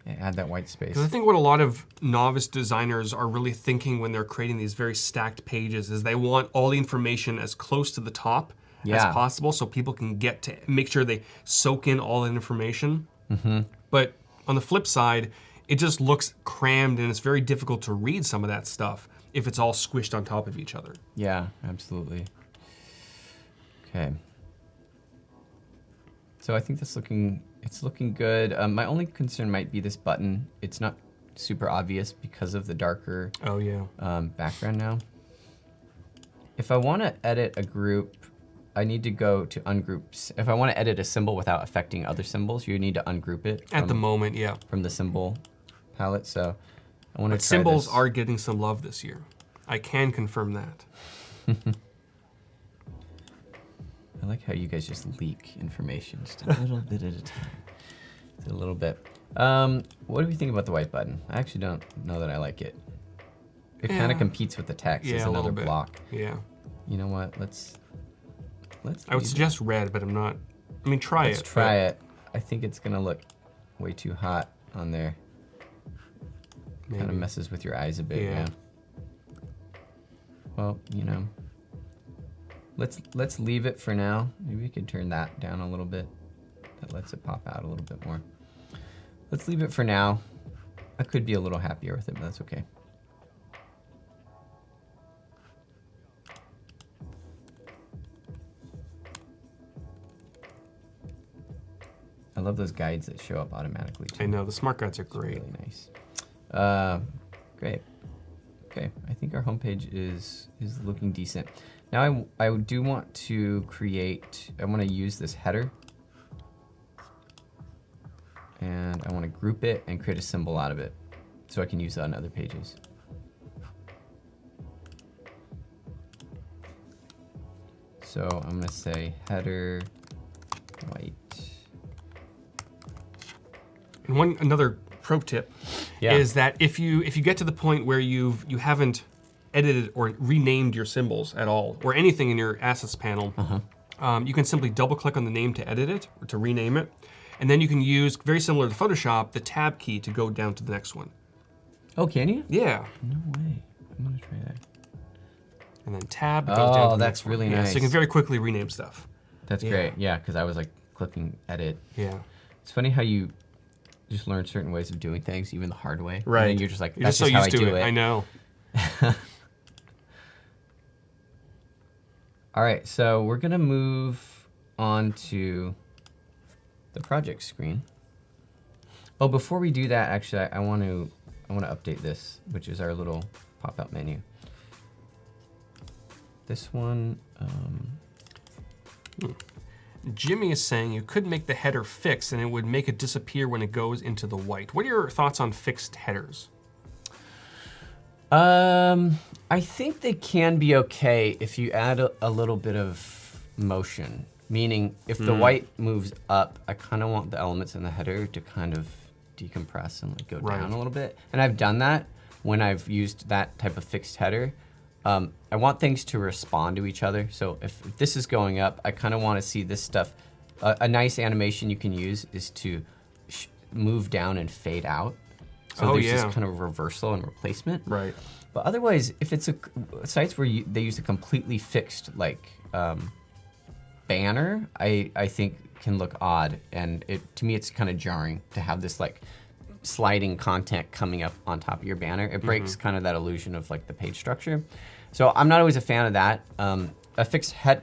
Add that white space. Because I think what a lot of novice designers are really thinking when they're creating these very stacked pages is they want all the information as close to the top as possible so people can get to make sure they soak in all that information. Mm-hmm. But on the flip side, it just looks crammed and it's very difficult to read some of that stuff if it's all squished on top of each other. Yeah, absolutely. Okay. So I think it's looking good. My only concern might be this button. It's not super obvious because of the darker background now. If I want to edit a group, I need to go to ungroup. If I want to edit a symbol without affecting other symbols, you need to ungroup it. At the moment, yeah. From the symbol palette. So I want to try symbols this. are getting some love this year. I can confirm that. I like how you guys just leak information just a little bit at a time. Just a little bit. What do we think about the white button? I actually don't know that I like it. It kind of competes with the text as another block. Yeah. You know what? Let's. I would suggest red, but I'm not. I mean, try it. Let's try it. I think it's gonna look way too hot on there. Kind of messes with your eyes a bit. Yeah. Well, you know. Let's leave it for now. Maybe we could turn that down a little bit. That lets it pop out a little bit more. Let's leave it for now. I could be a little happier with it, but that's okay. I love those guides that show up automatically too. I know, the smart guides are great. Really nice. Great. Okay, I think our homepage is looking decent. Now I do want to create, I want to use this header. And I want to group it and create a symbol out of it so I can use that on other pages. So I'm going to say header white. And another pro tip is that if you get to the point where you haven't edited or renamed your symbols at all or anything in your assets panel, you can simply double click on the name to edit it or to rename it. And then you can use, very similar to Photoshop, the tab key to go down to the next one. Oh, can you? Yeah. No way. I'm going to try that. And then tab goes down to the next one. Oh, that's really nice. Yeah, so you can very quickly rename stuff. That's great. Yeah, because I was like clicking edit. Yeah. It's funny how you just learn certain ways of doing things, even the hard way. Right. And then you're just like, You're that's just so how I used to do it. it. I know. All right, so we're gonna move on to the project screen. Oh, before we do that, actually, I want to update this, which is our little pop-out menu. This one. Jimmy is saying you could make the header fixed and it would make it disappear when it goes into the white. What are your thoughts on fixed headers? I think they can be okay if you add a little bit of motion. Meaning, if the white moves up, I kind of want the elements in the header to kind of decompress and like go down a little bit. And I've done that when I've used that type of fixed header. I want things to respond to each other. So if this is going up, I kind of want to see this stuff. A nice animation you can use is to move down and fade out. So there's this kind of reversal and replacement. Right. But otherwise, if it's sites where they use a completely fixed like banner, I think can look odd, and to me it's kind of jarring to have this like sliding content coming up on top of your banner. It breaks kind of that illusion of like the page structure. So I'm not always a fan of that.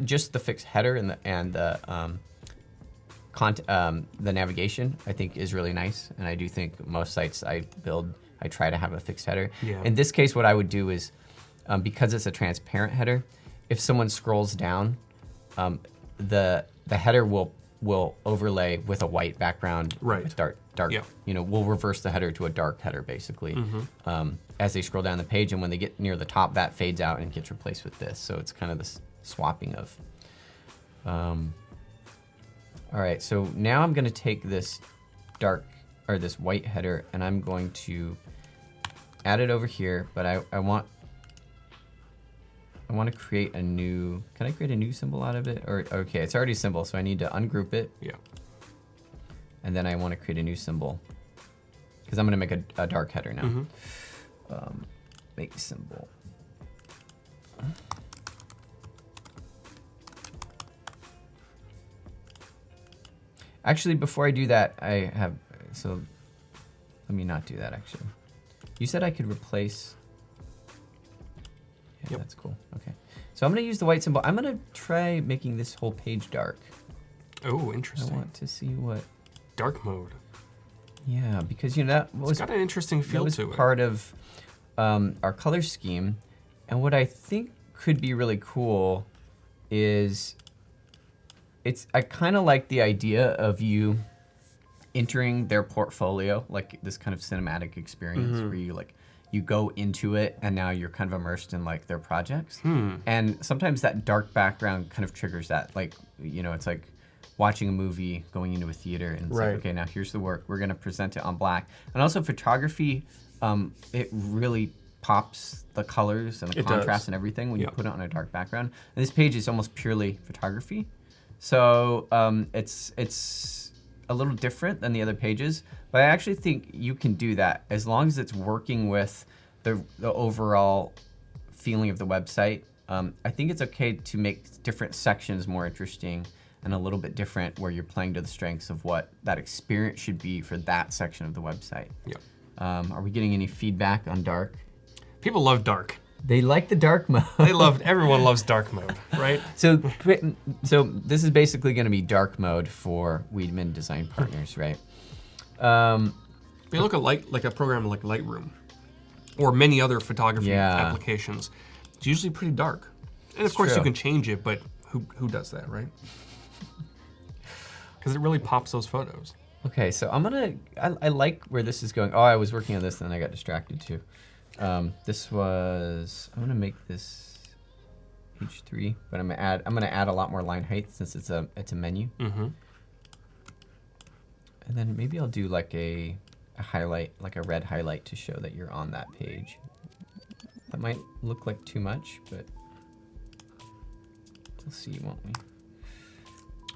Just the fixed header and the navigation I think is really nice, and I do think most sites I build I try to have a fixed header. Yeah. In this case, what I would do is because it's a transparent header, if someone scrolls down, the header will overlay with a white background, with dark. Yeah. You know, we'll reverse the header to a dark header basically as they scroll down the page, and when they get near the top, that fades out and gets replaced with this. So it's kind of this swapping of. All right, so now I'm going to take this this white header, and I'm going to add it over here. But I want to create a new. Can I create a new symbol out of it? Or okay, it's already a symbol, so I need to ungroup it. Yeah. And then I want to create a new symbol because I'm going to make a dark header now. Make symbol. Actually, before I do that, let me not do that actually. You said I could replace. Yeah, that's cool. Okay. So I'm going to use the white symbol. I'm going to try making this whole page dark. Oh, interesting. I want to see what. Dark mode. Yeah, because you know that was got an interesting feel to it. Part of our color scheme, and what I think could be really cool is I kind of like the idea of you entering their portfolio, like this kind of cinematic experience where you go into it and now you're kind of immersed in like their projects. And sometimes that dark background kind of triggers that, like, you know, it's like watching a movie, going into a theater, and it's like, okay, now here's the work. We're going to present it on black. And also photography, it really pops the colors and the contrast and everything when you put it on a dark background. And this page is almost purely photography. So it's a little different than the other pages, but I actually think you can do that as long as it's working with the overall feeling of the website. I think it's okay to make different sections more interesting and a little bit different, where you're playing to the strengths of what that experience should be for that section of the website. Yep. Are we getting any feedback on dark? People love dark. They like the dark mode. Everyone loves dark mode, right? So this is basically going to be dark mode for Wiedemann Design Partners, right? They look like a program like Lightroom or many other photography applications. It's usually pretty dark. And of course you can change it, but who does that, right? Because it really pops those photos. Okay, so I like where this is going. Oh, I was working on this and then I got distracted too. I'm gonna make this H3, but I'm gonna add a lot more line height since it's a menu. And then maybe I'll do like a highlight, like a red highlight to show that you're on that page. That might look like too much, but we'll see, won't we?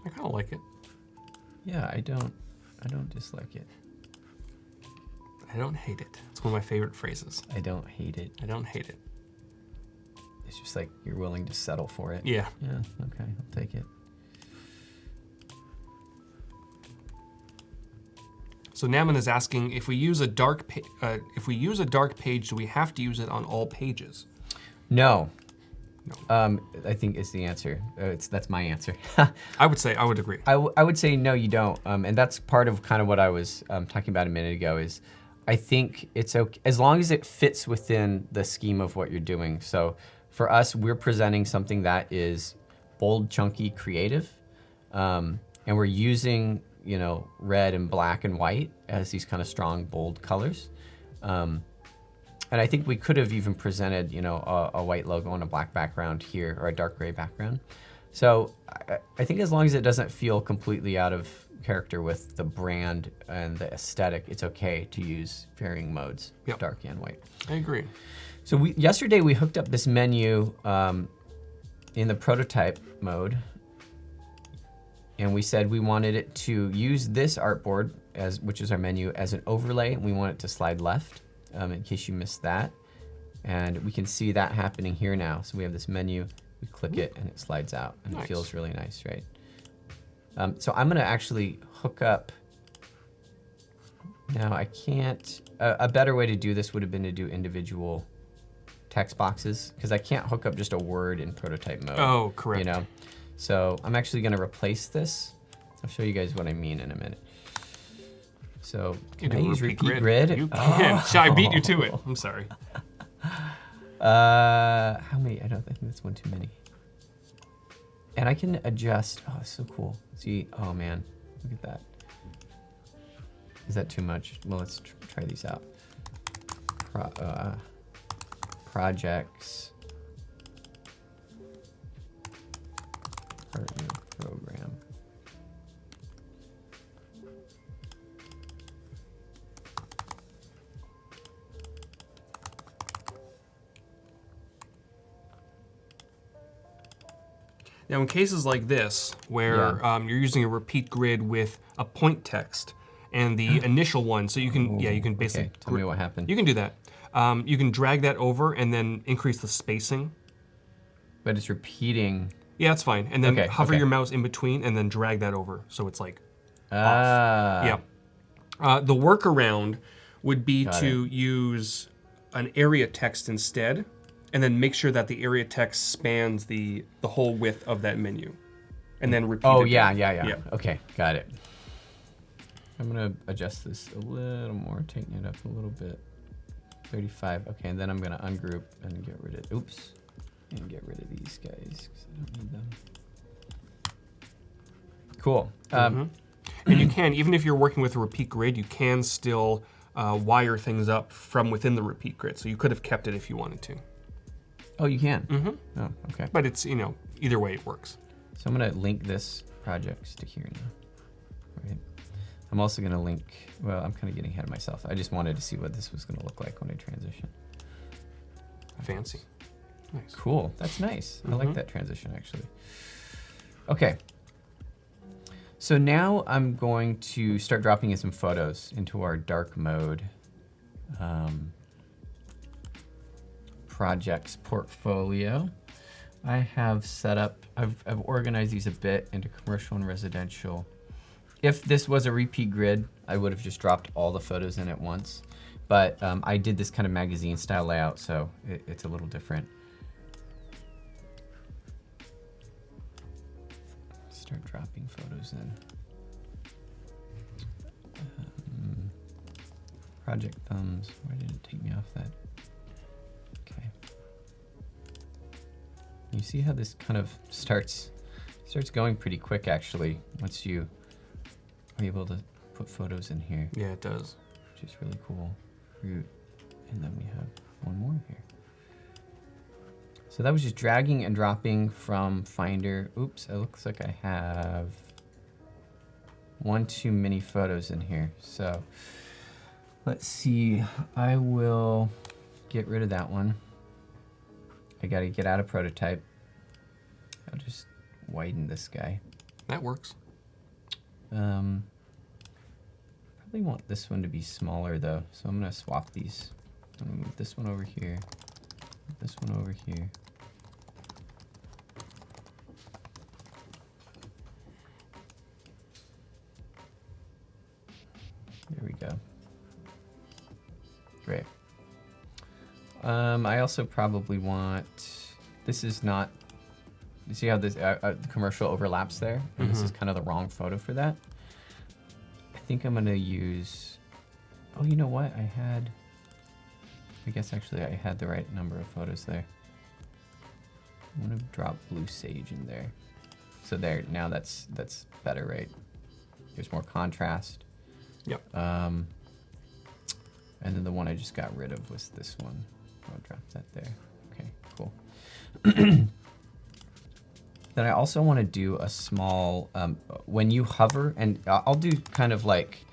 I kind of like it. Yeah, I don't dislike it. I don't hate it. It's one of my favorite phrases. I don't hate it. I don't hate it. It's just like you're willing to settle for it. Yeah. Yeah, okay, I'll take it. So Naman is asking if we use a dark page, do we have to use it on all pages? No. No. I think is the answer. That's my answer. I would agree. I would say no, you don't. And that's part of kind of what I was talking about a minute ago is I think it's okay as long as it fits within the scheme of what you're doing. So for us, we're presenting something that is bold, chunky, creative, and we're using red and black and white as these kind of strong, bold colors. And I think we could have even presented, a white logo on a black background here or a dark gray background. So I think as long as it doesn't feel completely out of character with the brand and the aesthetic, it's okay to use varying modes, yep. Dark and white. I agree. So yesterday we hooked up this menu in the prototype mode, and we said we wanted it to use this artboard, which is our menu, as an overlay, and we want it to slide left. In case you missed that. And we can see that happening here now. So we have this menu, we click it and it slides out and It feels really nice, right? So I'm gonna actually hook up, now I can't, a better way to do this would have been to do individual text boxes because I can't hook up just a word in prototype mode. Oh, correct. So I'm actually gonna replace this. I'll show you guys what I mean in a minute. So can I use repeat grid? You can. Oh. I beat you to it. I'm sorry. How many? I think that's one too many. And I can adjust. Oh, it's so cool. See, oh man, look at that. Is that too much? Well, let's try these out. Projects. Partner program. Now, in cases like this, where you're using a repeat grid with a point text and the initial one, so you can, you can basically... Okay, tell me what happened. You can do that. You can drag that over and then increase the spacing. But it's repeating. Yeah, that's fine. And then hover your mouse in between and then drag that over, so it's like off. Yeah. The workaround would be to use an area text instead, and then make sure that the area text spans the whole width of that menu. And then repeat it. Oh, yeah. Okay, got it. I'm gonna adjust this a little more, tighten it up a little bit. 35, okay, and then I'm gonna ungroup and get rid of, and get rid of these guys, because I don't need them. Cool. And you can, even if you're working with a repeat grid, you can still wire things up from within the repeat grid. So you could have kept it if you wanted to. Oh, you can? Oh, okay. But it's, either way it works. So I'm gonna link this project to here now. Right. I'm also gonna link, well, I'm kind of getting ahead of myself. I just wanted to see what this was gonna look like when I transition. Fancy. Nice. Cool, that's nice. I like that transition actually. Okay. So now I'm going to start dropping in some photos into our dark mode. Projects portfolio. I have set up, I've organized these a bit into commercial and residential. If this was a repeat grid, I would have just dropped all the photos in at once. But I did this kind of magazine style layout, so it's a little different. Start dropping photos in. Project thumbs, why did it take me off that? Okay. You see how this kind of starts going pretty quick actually, once you are able to put photos in here. Yeah, it does. Which is really cool. Fruit, and then we have one more here. So that was just dragging and dropping from Finder. Oops, it looks like I have one too many photos in here. So let's see, I will get rid of that one. I gotta get out of prototype. I'll just widen this guy. That works. Probably want this one to be smaller though, so I'm gonna swap these. I'm gonna move this one over here, this one over here. There we Great. I also probably want, this is not, you see how this the commercial overlaps there? And this is kind of the wrong photo for that. I think I'm gonna use, oh, you know what? I guess actually I had the right number of photos there. I'm gonna drop blue sage in there. So there, now that's better, right? There's more contrast. Yep. And then the one I just got rid of was this one. I'll drop that there. Okay, cool. Then I also want to do a small, when you hover, and I'll do kind of like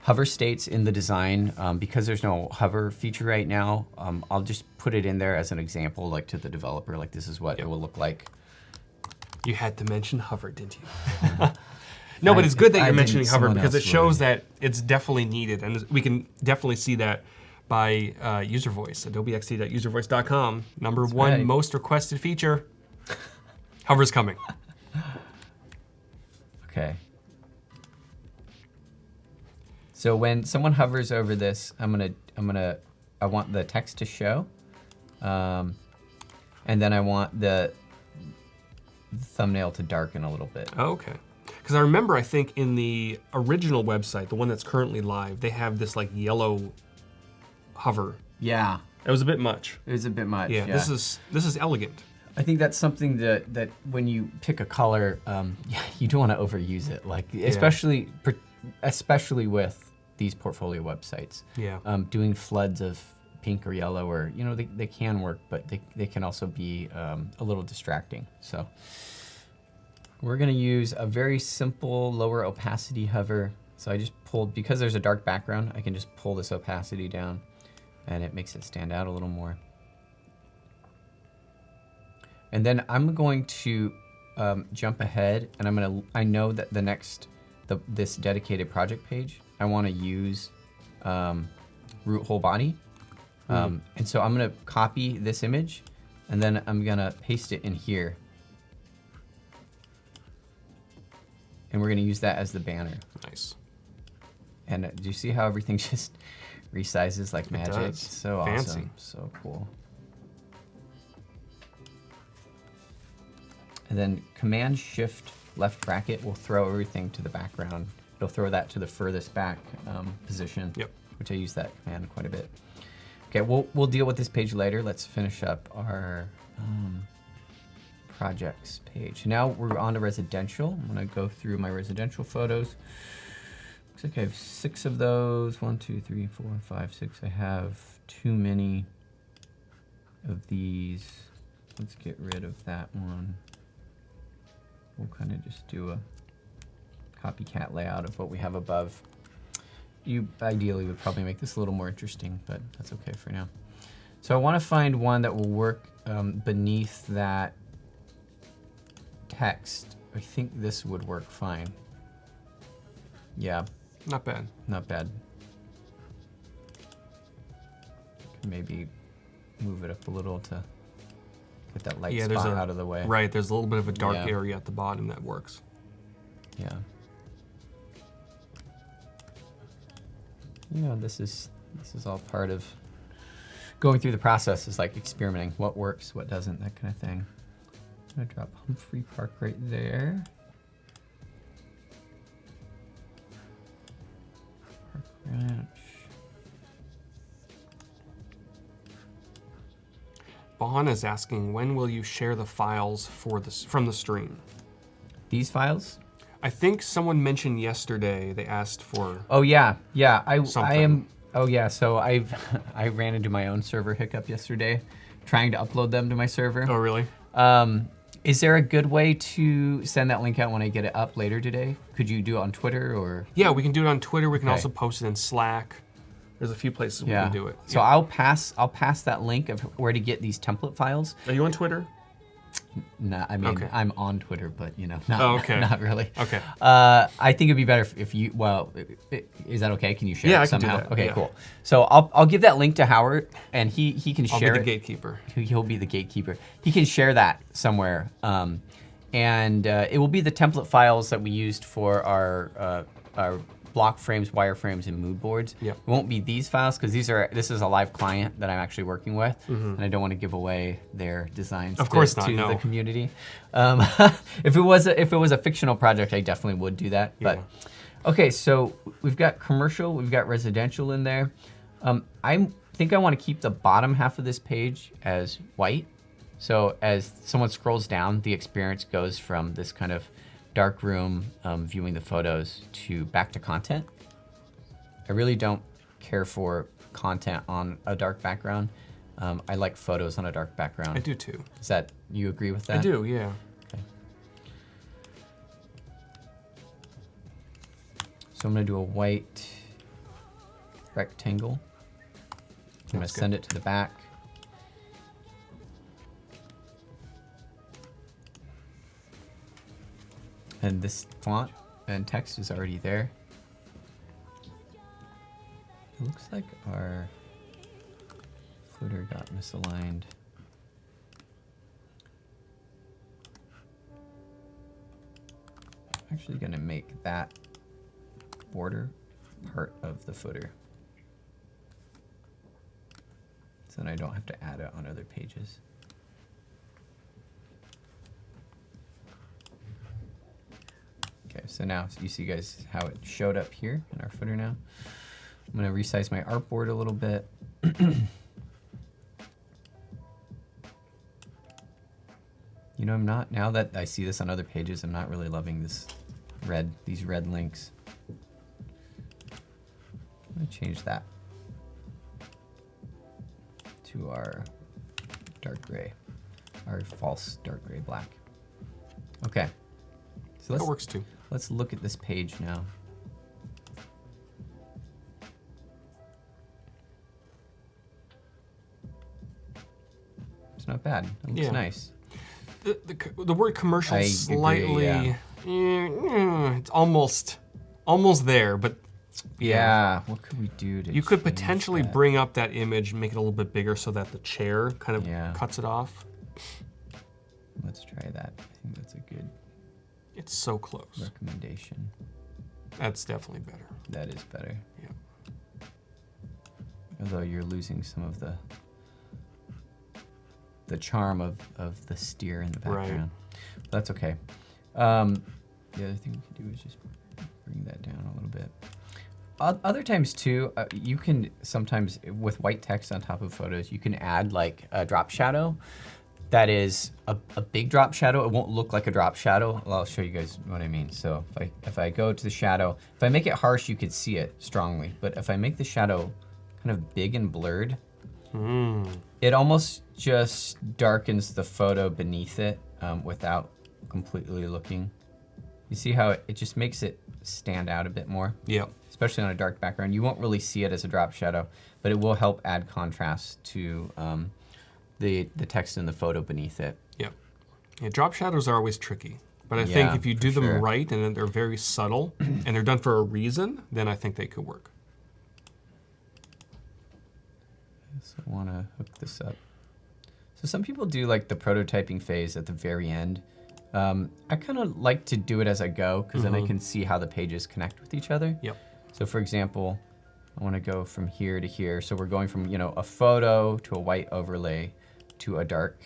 hover states in the design. Because there's no hover feature right now, I'll just put it in there as an example, like to the developer, like this is what it will look like. You had to mention hover, didn't you? No, but it's good that you're mentioning hover because it shows that it's definitely needed. And we can definitely see that by user voice, adobext.uservoice.com. Number one most requested feature, hover's coming. Okay. So when someone hovers over this, I want the text to show. And then I want the thumbnail to darken a little bit. Oh, okay. Because I remember, I think in the original website, the one that's currently live, they have this like yellow hover. Yeah. It was a bit much. It was a bit much. Yeah. This is elegant. I think that's something that when you pick a color, you don't want to overuse it. Like especially with these portfolio websites. Yeah. Doing floods of pink or yellow, or they can work, but they can also be a little distracting. So we're gonna use a very simple lower opacity hover. So I just pulled, because there's a dark background, I can just pull this opacity down and it makes it stand out a little more. And then I'm going to jump ahead, and I know that this dedicated project page, I want to use root whole body. And so I'm gonna copy this image, and then I'm gonna paste it in here. And we're gonna use that as the banner. Nice. And do you see how everything just resizes like magic? It does. So Fancy. Awesome, so cool. And then Command Shift left bracket will throw everything to the background. It'll throw that to the furthest back position. Yep. Which I use that command quite a bit. Okay, we'll deal with this page later. Let's finish up our projects page. Now we're on to residential. I'm gonna go through my residential photos. Looks like I have 6 of those. 1, 2, 3, 4, 5, 6. I have too many of these. Let's get rid of that one. We'll kind of just do a copycat layout of what we have above. You ideally would probably make this a little more interesting, but that's okay for now. So I want to find one that will work beneath that text. I think this would work fine. Yeah. Not bad. Not bad. Maybe move it up a little to get that light spot out of the way. Right, there's a little bit of a dark area at the bottom that works. Yeah. This is all part of going through the process, is like experimenting. What works, what doesn't, that kind of thing. I'm gonna drop Humphrey Park right there. Park Ranch. Bon is asking, when will you share the files from the stream? These files? I think someone mentioned yesterday they asked for. Oh yeah. Something. I am. Oh yeah. So I ran into my own server hiccup yesterday, trying to upload them to my server. Oh really? Is there a good way to send that link out when I get it up later today? Could you do it on Twitter or? Yeah, we can do it on Twitter. We can also post it in Slack. There's a few places we can do it. So I'll pass that link of where to get these template files. Are you on Twitter? No, I mean, I'm on Twitter, but not, not really. Okay. I think it'd be better if you, is that okay? Can you share it somehow? I can do that. Okay, cool. So I'll give that link to Howard, and he can share it. I'll be the gatekeeper. He'll be the gatekeeper. He can share that somewhere. And it will be the template files that we used for our block frames, wireframes, and mood boards. Yep. It won't be these files because this is a live client that I'm actually working with, and I don't want to give away their designs Of course not, to no. the community. If it was a fictional project, I definitely would do that. Yeah. But okay, so we've got commercial, we've got residential in there. I think I want to keep the bottom half of this page as white. So as someone scrolls down, the experience goes from this kind of dark room viewing the photos to back to content. I really don't care for content on a dark background. I like photos on a dark background. I do too. You agree with that? I do, yeah. Okay. So I'm gonna do a white rectangle. I'm gonna send it to the back. And this font and text is already there. It looks like our footer got misaligned. I'm actually gonna make that border part of the footer. So then I don't have to add it on other pages. Okay, so now you see guys how it showed up here in our footer now. I'm gonna resize my artboard a little bit. You know, now that I see this on other pages, I'm not really loving these red links. I'm gonna change that to our dark gray, our false dark gray black. Okay, so That works too. let's look at this page now. It's not bad. It looks nice. The word commercial I slightly, agree, it's almost there, but Yeah. What could we do to you could change potentially that? bring up that image, make it a little bit bigger so that the chair kind of cuts it off. Let's try that. I think that's a good It's so close. recommendation. That's definitely better. That is better. Yeah. Although you're losing some of the charm of the steer in the background. But that's okay. The other thing we can do is just bring that down a little bit. Other times too, you can sometimes, with white text on top of photos, you can add like a drop shadow that is a big drop shadow. It won't look like a drop shadow. Well, I'll show you guys what I mean. So if I go to the shadow, if I make it harsh, you could see it strongly. But if I make the shadow kind of big and blurred, it almost just darkens the photo beneath it without completely looking. You see how it just makes it stand out a bit more? Yep. Especially on a dark background. You won't really see it as a drop shadow, but it will help add contrast to the text in the photo beneath it. Yep. Yeah, drop shadows are always tricky. But I think if you do them right and then they're very subtle and they're done for a reason, then I think they could work. So I want to hook this up. So some people do like the prototyping phase at the very end. I kind of like to do it as I go because then I can see how the pages connect with each other. Yep. So for example, I want to go from here to here. So we're going from, you know, a photo to a white overlay to a dark.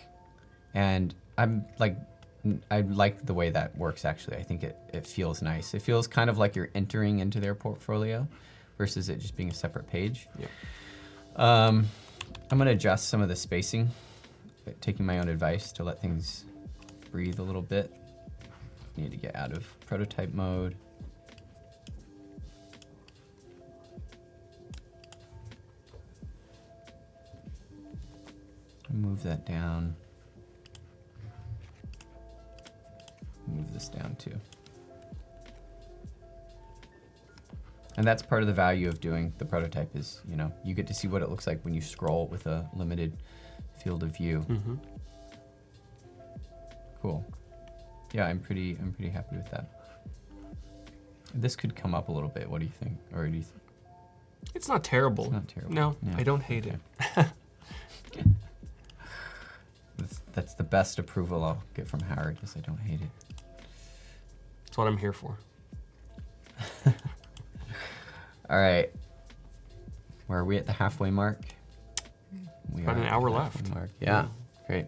And I like the way that works actually. I think it feels nice. It feels kind of like you're entering into their portfolio versus it just being a separate page. Yep. I'm going to adjust some of the spacing, taking my own advice to let things breathe a little bit. Need to get out of prototype mode. Move that down. Move this down too. And that's part of the value of doing the prototype is, you know, you get to see what it looks like when you scroll with a limited field of view. Cool. Yeah, I'm pretty happy with that. This could come up a little bit. What do you think? Or do you It's not terrible. It's not terrible. No, I don't hate it. That's the best approval I'll get from Howard, is I don't hate it. That's what I'm here for. All right. Where are we at the halfway mark? We About are an at hour the halfway left. mark. Yeah, great.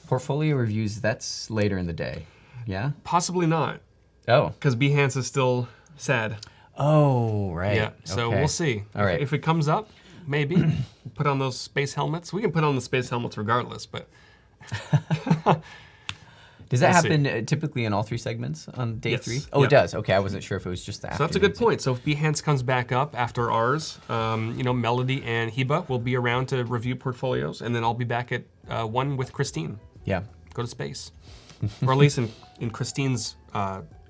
Portfolio reviews, that's later in the day. Yeah? Possibly not, Oh. because Behance is still sad. Oh, right. Yeah, so Okay. we'll see. All right. If it comes up, maybe. Put on those space helmets. We can put on the space helmets regardless, but Does that We'll see. happen typically in all 3 segments on day Yes. 3? Oh, Yep. it does. Okay, I wasn't sure if it was just the so that's a good afternoons. point. So if Behance comes back up after ours, Melody and Heba will be around to review portfolios, and then I'll be back at 1 with Christine. Yeah. Go to space. Or at least in Christine's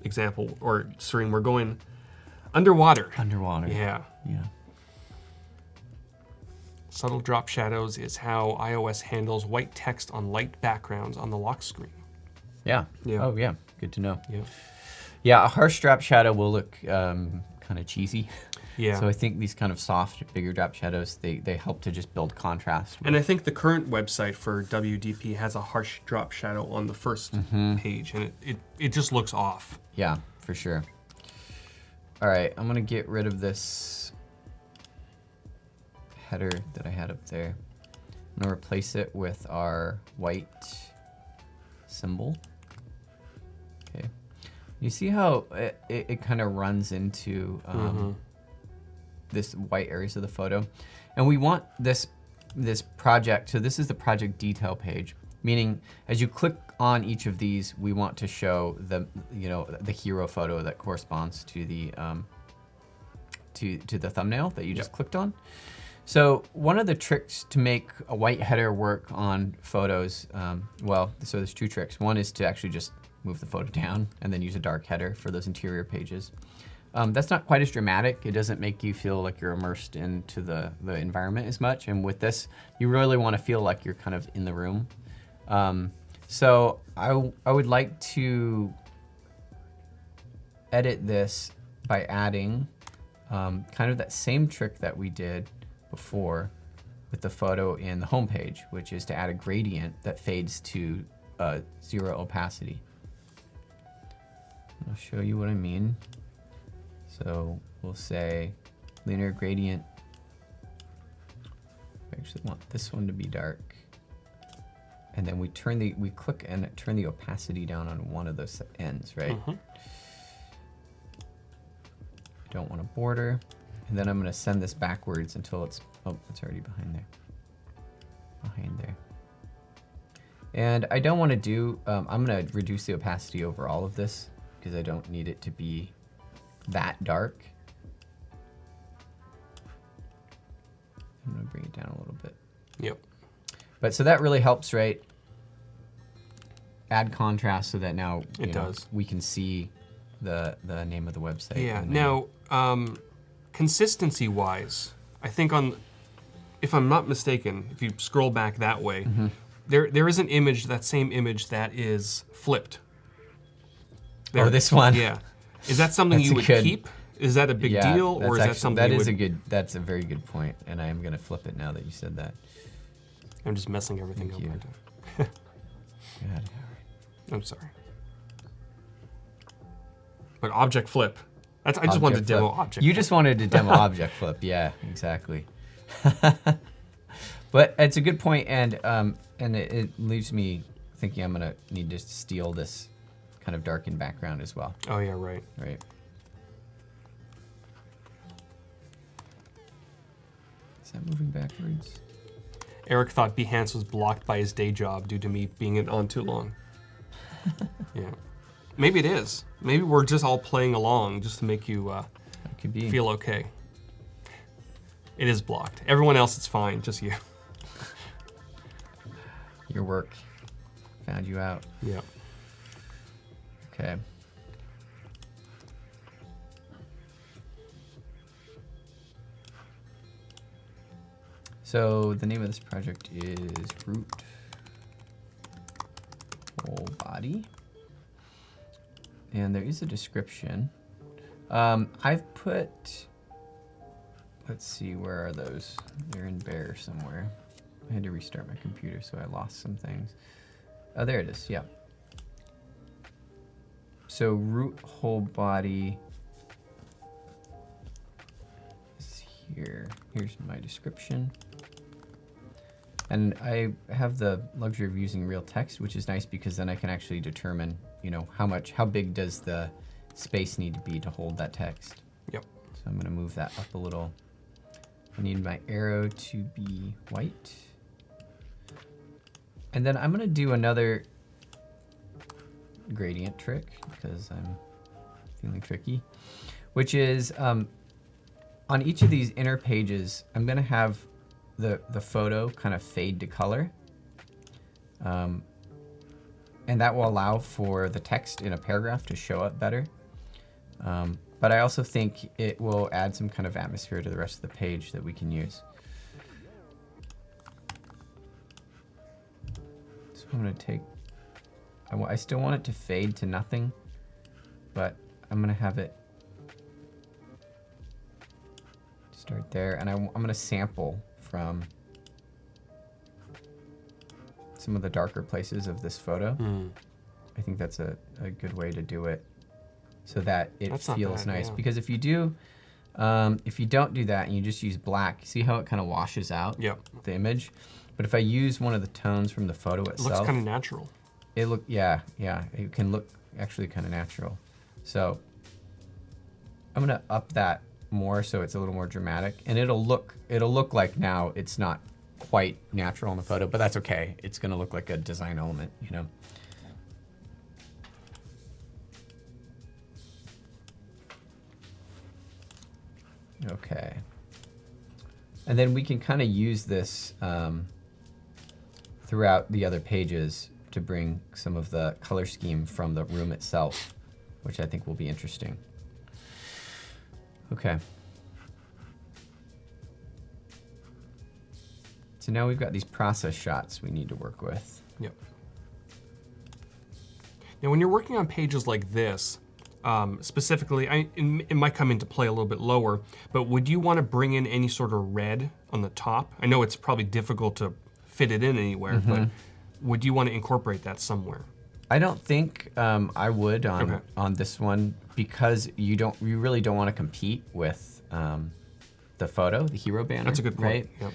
example, or Serene, we're going underwater. Underwater. Yeah. Yeah. Subtle drop shadows is how iOS handles white text on light backgrounds on the lock screen. Yeah. Yeah. Oh, yeah. Good to know. Yeah. Yeah, a harsh drop shadow will look kind of cheesy. Yeah. So I think these kind of soft, bigger drop shadows, they help to just build contrast. And I think the current website for WDP has a harsh drop shadow on the first page, and it just looks off. Yeah, for sure. All right, I'm gonna get rid of this header that I had up there. I'm gonna replace it with our white symbol. Okay. You see how it kind of runs into this white areas of the photo? And we want this project, so this is the project detail page, meaning as you click on each of these, we want to show the hero photo that corresponds to the to the thumbnail that you just clicked on. So one of the tricks to make a white header work on photos, so there's 2 tricks. One is to actually just move the photo down and then use a dark header for those interior pages. That's not quite as dramatic. It doesn't make you feel like you're immersed into the environment as much. And with this, you really want to feel like you're kind of in the room. So I would like to edit this by adding kind of that same trick that we did before with the photo in the home page, which is to add a gradient that fades to 0 opacity. I'll show you what I mean. So we'll say linear gradient. I actually want this one to be dark. And then we click and turn the opacity down on one of those ends, right? I don't want a border. And then I'm gonna send this backwards until it's already behind there. And I don't wanna do, I'm gonna reduce the opacity over all of this because I don't need it to be that dark. I'm gonna bring it down a little bit. Yep. But so that really helps, right? Add contrast so that now we can see the name of the website. Yeah. Now, consistency-wise, I think if I'm not mistaken, if you scroll back that way, there is an image, that same image that is flipped. There. Oh, this one. Yeah. Is that something you would keep? Is that a big deal, or is that something that's a very good point, and I am gonna flip it now that you said that. I'm just messing everything up right now. God. I'm sorry. But object flip. I just wanted to demo object You flip. just wanted to demo object flip. Yeah, exactly. But it's a good point, and it leaves me thinking I'm gonna need to steal this kind of darkened background as well. Oh yeah, right. Right. Is that moving backwards? Eric thought Behance was blocked by his day job due to me being on too long. Yeah. Maybe it is. Maybe we're just all playing along just to make you It could be. feel okay. It is blocked. Everyone else, it's fine. Just you. Your work found you out. Yeah. Okay. So the name of this project is Root Whole Body. And there is a description. I've put, let's see, where are those? They're in Bear somewhere. I had to restart my computer, so I lost some things. Oh, there it is, yeah. So root whole body. here. Here's my description. And I have the luxury of using real text, which is nice because then I can actually determine, you know, how big does the space need to be to hold that text. Yep. So I'm gonna move that up a little. I need my arrow to be white. And then I'm gonna do another gradient trick because I'm feeling tricky, which is on each of these inner pages, I'm gonna have the photo kind of fade to color. And that will allow for the text in a paragraph to show up better. But I also think it will add some kind of atmosphere to the rest of the page that we can use. So I'm gonna take, I still want it to fade to nothing, but I'm gonna have it start there, and I'm gonna sample from some of the darker places of this photo. I think that's a good way to do it so that it feels nice. Yeah. Because if you don't do that and you just use black, see how it kind of washes out the image? But if I use one of the tones from the photo itself, it looks kind of natural. It can look actually kind of natural. So I'm gonna up that more so it's a little more dramatic, and it'll look like now it's not quite natural in the photo, but that's okay. It's gonna look like a design element, you know. Okay. And then we can kind of use this throughout the other pages to bring some of the color scheme from the room itself, which I think will be interesting. Okay. So now we've got these process shots we need to work with. Yep. Now when you're working on pages like this, specifically, it might come into play a little bit lower, but would you want to bring in any sort of red on the top? I know it's probably difficult to fit it in anywhere, but would you want to incorporate that somewhere? I don't think I would on this one, because you really don't want to compete with the photo, the hero banner. That's a good point. Right?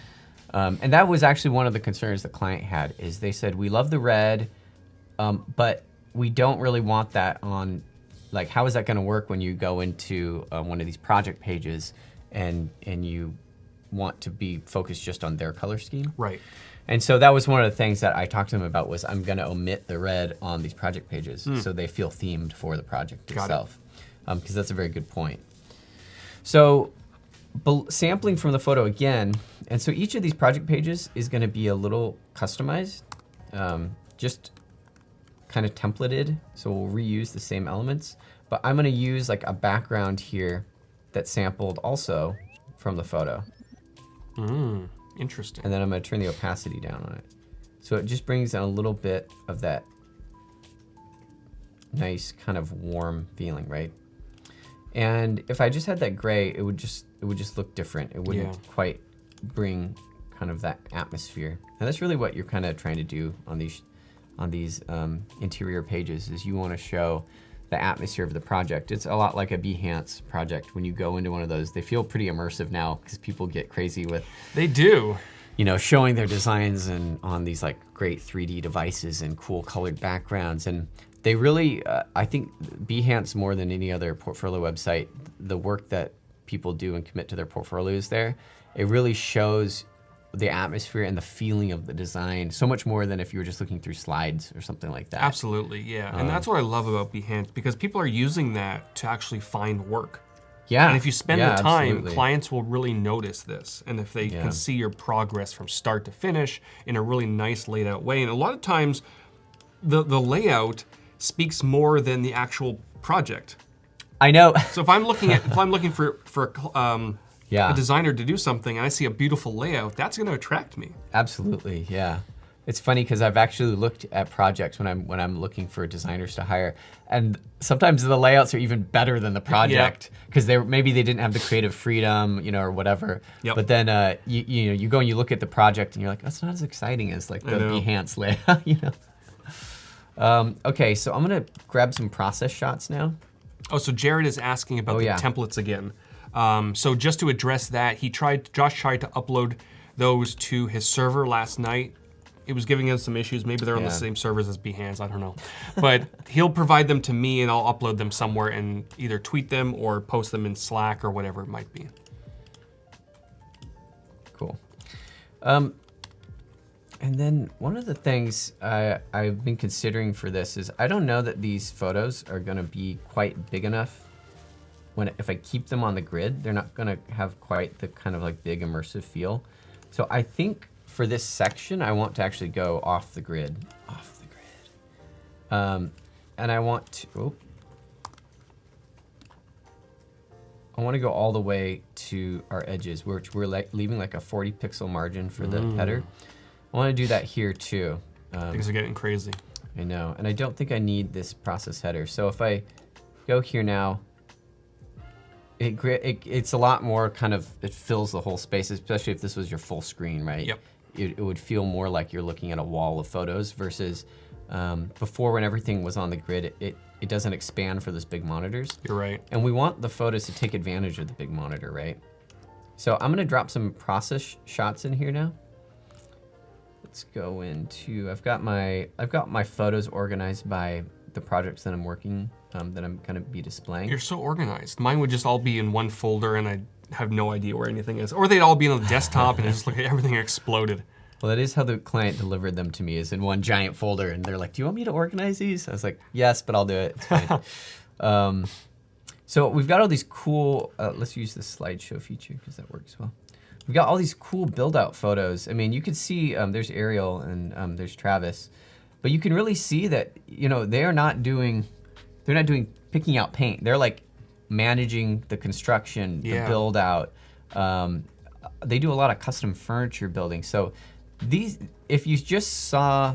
Yep. And that was actually one of the concerns the client had, is they said, we love the red, but we don't really want that on, like, how is that going to work when you go into one of these project pages and you want to be focused just on their color scheme? Right. And so that was one of the things that I talked to them about, was I'm going to omit the red on these project pages so they feel themed for the project itself, because that's a very good point. So sampling from the photo again, and so each of these project pages is going to be a little customized, just kind of templated, so we'll reuse the same elements, but I'm going to use like a background here that's sampled also from the photo. Interesting. And then I'm going to turn the opacity down on it. So it just brings in a little bit of that nice kind of warm feeling, right? And if I just had that gray, it would just look different. It wouldn't quite bring kind of that atmosphere. And that's really what you're kind of trying to do on these interior pages, is you want to show the atmosphere of the project. It's a lot like a Behance project. When you go into one of those, they feel pretty immersive now, because people get crazy with, they do, you know, showing their designs and on these like great 3D devices and cool colored backgrounds. And they really, I think Behance, more than any other portfolio website, the work that people do and commit to their portfolios there, it really shows the atmosphere and the feeling of the design so much more than if you were just looking through slides or something like that. Absolutely, yeah. And that's what I love about Behance, because people are using that to actually find work. Yeah. And if you spend the time, absolutely. clients will really notice this. And if they can see your progress from start to finish in a really nice laid out way. And a lot of times the layout speaks more than the actual project. I know. So if I'm looking for a designer to do something and I see a beautiful layout, that's going to attract me. Absolutely, yeah. It's funny because I've actually looked at projects when I'm looking for designers to hire, and sometimes the layouts are even better than the project, because maybe they didn't have the creative freedom, you know, or whatever. Yep. But then you go and you look at the project and you're like, that's not as exciting as like the Behance layout, you know. Okay, so I'm gonna grab some process shots now. Oh, so Jared is asking about the templates again. So just to address that, Josh tried to upload those to his server last night. It was giving us some issues. Maybe they're on the same servers as Behance, I don't know. But he'll provide them to me and I'll upload them somewhere and either tweet them or post them in Slack or whatever it might be. Cool. And then one of the things I've been considering for this is I don't know that these photos are gonna be quite big enough. If I keep them on the grid, they're not gonna have quite the kind of like big immersive feel. So I think for this section, I want to actually go off the grid. And I want to, I want to go all the way to our edges, which we're leaving like a 40 pixel margin for the header. I want to do that here too. Things are getting crazy. I know, and I don't think I need this process header. So if I go here now, it's a lot more kind of, it fills the whole space, especially if this was your full screen, right? Yep. It would feel more like you're looking at a wall of photos versus before when everything was on the grid, it doesn't expand for those big monitors. You're right. And we want the photos to take advantage of the big monitor, right? So I'm gonna drop some process shots in here now. Let's go into, I've got my photos organized by the projects that I'm working, that I'm gonna be displaying. You're so organized. Mine would just all be in one folder and I have no idea where anything is. Or they'd all be on the desktop and just look at everything exploded. Well, that is how the client delivered them to me, is in one giant folder, and they're like, do you want me to organize these? I was like, yes, but I'll do it, it's fine. So we've got all these cool, let's use the slideshow feature because that works well. We've got all these cool build-out photos. I mean, you could see there's Ariel and there's Travis, but you can really see that, you know, they're not doing picking out paint. They're like managing the construction, the build-out. They do a lot of custom furniture building. So these, if you just saw,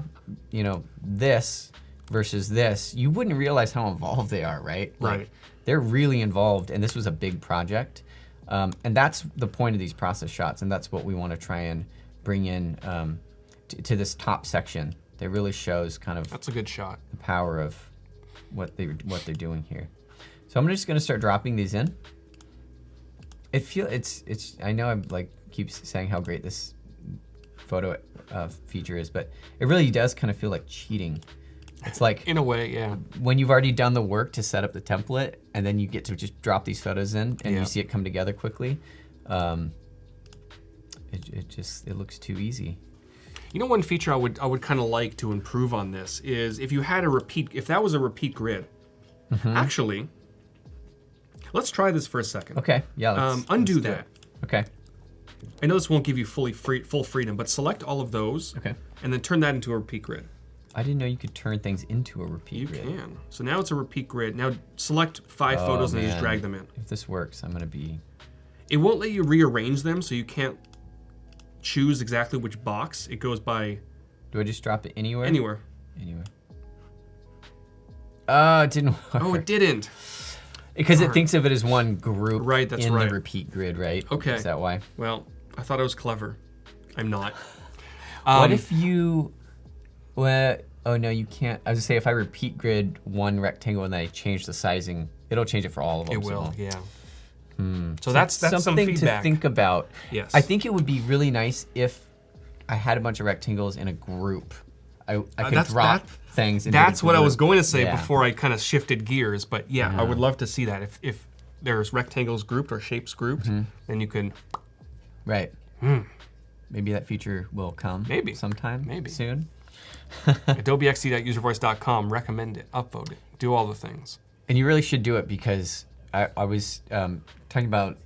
you know, this versus this, you wouldn't realize how involved they are, right? Right. Like, they're really involved, and this was a big project. And that's the point of these process shots, and that's what we want to try and bring in to this top section. That really shows kind of that's a good shot. The power of what they're doing here. So I'm just going to start dropping these in. I know I'm like keeps saying how great this photo feature is, but it really does kind of feel like cheating. It's like, in a way, yeah. When you've already done the work to set up the template, and then you get to just drop these photos in, and you see it come together quickly. It looks too easy. You know, one feature I would kind of like to improve on this is if that was a repeat grid. Actually, let's try this for a second. Okay. Yeah. Undo that. Okay. I know this won't give you full freedom, but select all of those. Okay. And then turn that into a repeat grid. I didn't know you could turn things into a repeat grid. You can. So now it's a repeat grid. Now select 5 photos and just drag them in. If this works, I'm gonna be... It won't let you rearrange them, so you can't choose exactly which box. It goes by... Do I just drop it anywhere? Anywhere. Anywhere. Oh, it didn't work. Oh, it didn't. Because it thinks of it as one group that's in the repeat grid, right? Okay. Is that why? Well, I thought I was clever. I'm not. What if you... Well, oh no, you can't. I was gonna say if I repeat grid one rectangle and then I change the sizing, it'll change it for all of them. It will, yeah. So So that's some something feedback. to think about. Yes. I think it would be really nice if I had a bunch of rectangles in a group. I could drop things into That's the what I group. was going to say before I kind of shifted gears. But yeah, I would love to see that. If there's rectangles grouped or shapes grouped, then you can... Right. Maybe that feature will come sometime soon. AdobeXD.uservoice.com, recommend it, upvote it, do all the things. And you really should do it because I was talking about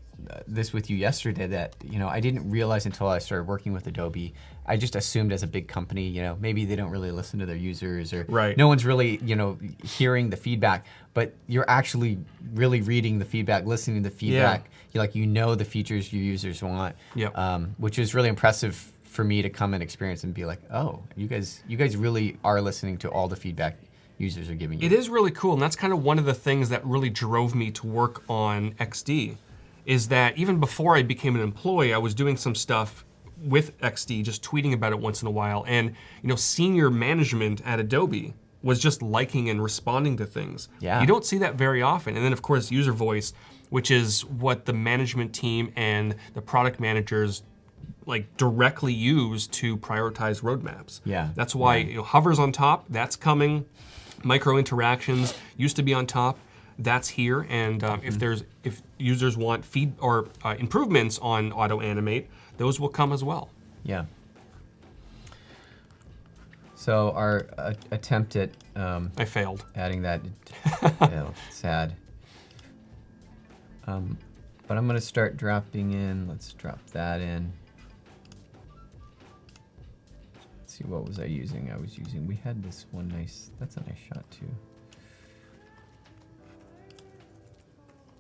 this with you yesterday that, you know, I didn't realize until I started working with Adobe. I just assumed as a big company, you know, maybe they don't really listen to their users or no one's really, you know, hearing the feedback, but you're actually really reading the feedback, listening to the feedback. You're like, you know the features your users want, which is really impressive for me to come and experience and be like, oh, you guys really are listening to all the feedback users are giving you. It is really cool, and that's kind of one of the things that really drove me to work on XD, is that even before I became an employee, I was doing some stuff with XD, just tweeting about it once in a while, and you know, senior management at Adobe was just liking and responding to things. Yeah. You don't see that very often. And then of course, user voice, which is what the management team and the product managers like directly use to prioritize roadmaps. Yeah. That's why hover's on top, that's coming. Micro interactions used to be on top, that's here. And if users want feed or improvements on auto animate, those will come as well. Yeah. So our attempt at I failed. adding that, sad. But I'm gonna start dropping in. Let's drop that in. Let's see, what was I using? We had this one nice, that's a nice shot too.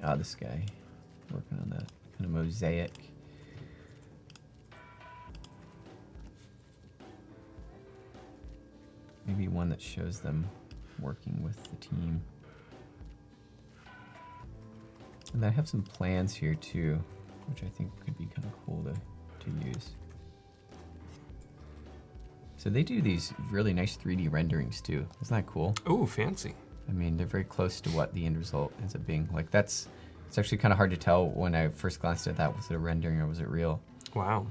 Ah, this guy, working on that kind of mosaic. Maybe one that shows them working with the team. And I have some plans here too, which I think could be kind of cool to use. So they do these really nice 3D renderings too. Isn't that cool? Ooh, fancy. I mean, they're very close to what the end result ends up being. Like it's actually kind of hard to tell when I first glanced at that. Was it a rendering or was it real? Wow.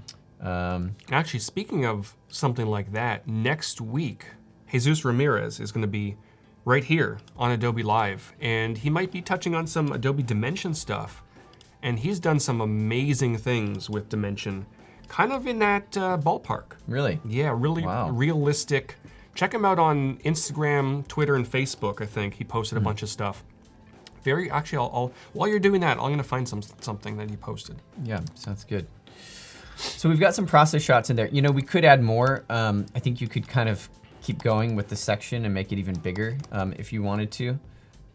Actually, speaking of something like that, next week, Jesus Ramirez is going to be right here on Adobe Live, and he might be touching on some Adobe Dimension stuff. And he's done some amazing things with Dimension, kind of in that ballpark. Really? Yeah, really realistic. Check him out on Instagram, Twitter, and Facebook, I think. He posted a bunch of stuff. Actually, I'll while you're doing that, I'm going to find something that he posted. Yeah, sounds good. So we've got some process shots in there. You know, we could add more. I think you could kind of keep going with the section and make it even bigger if you wanted to.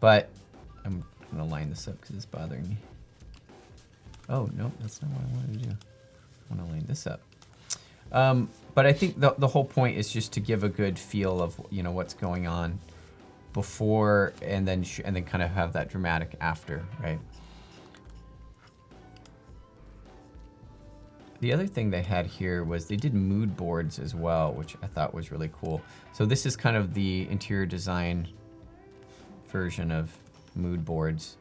But I'm gonna line this up because it's bothering me. Oh, no, that's not what I wanted to do. I wanna line this up. But I think the whole point is just to give a good feel of what's going on before and then kind of have that dramatic after, right? The other thing they had here was they did mood boards as well, which I thought was really cool. So this is kind of the interior design version of mood boards.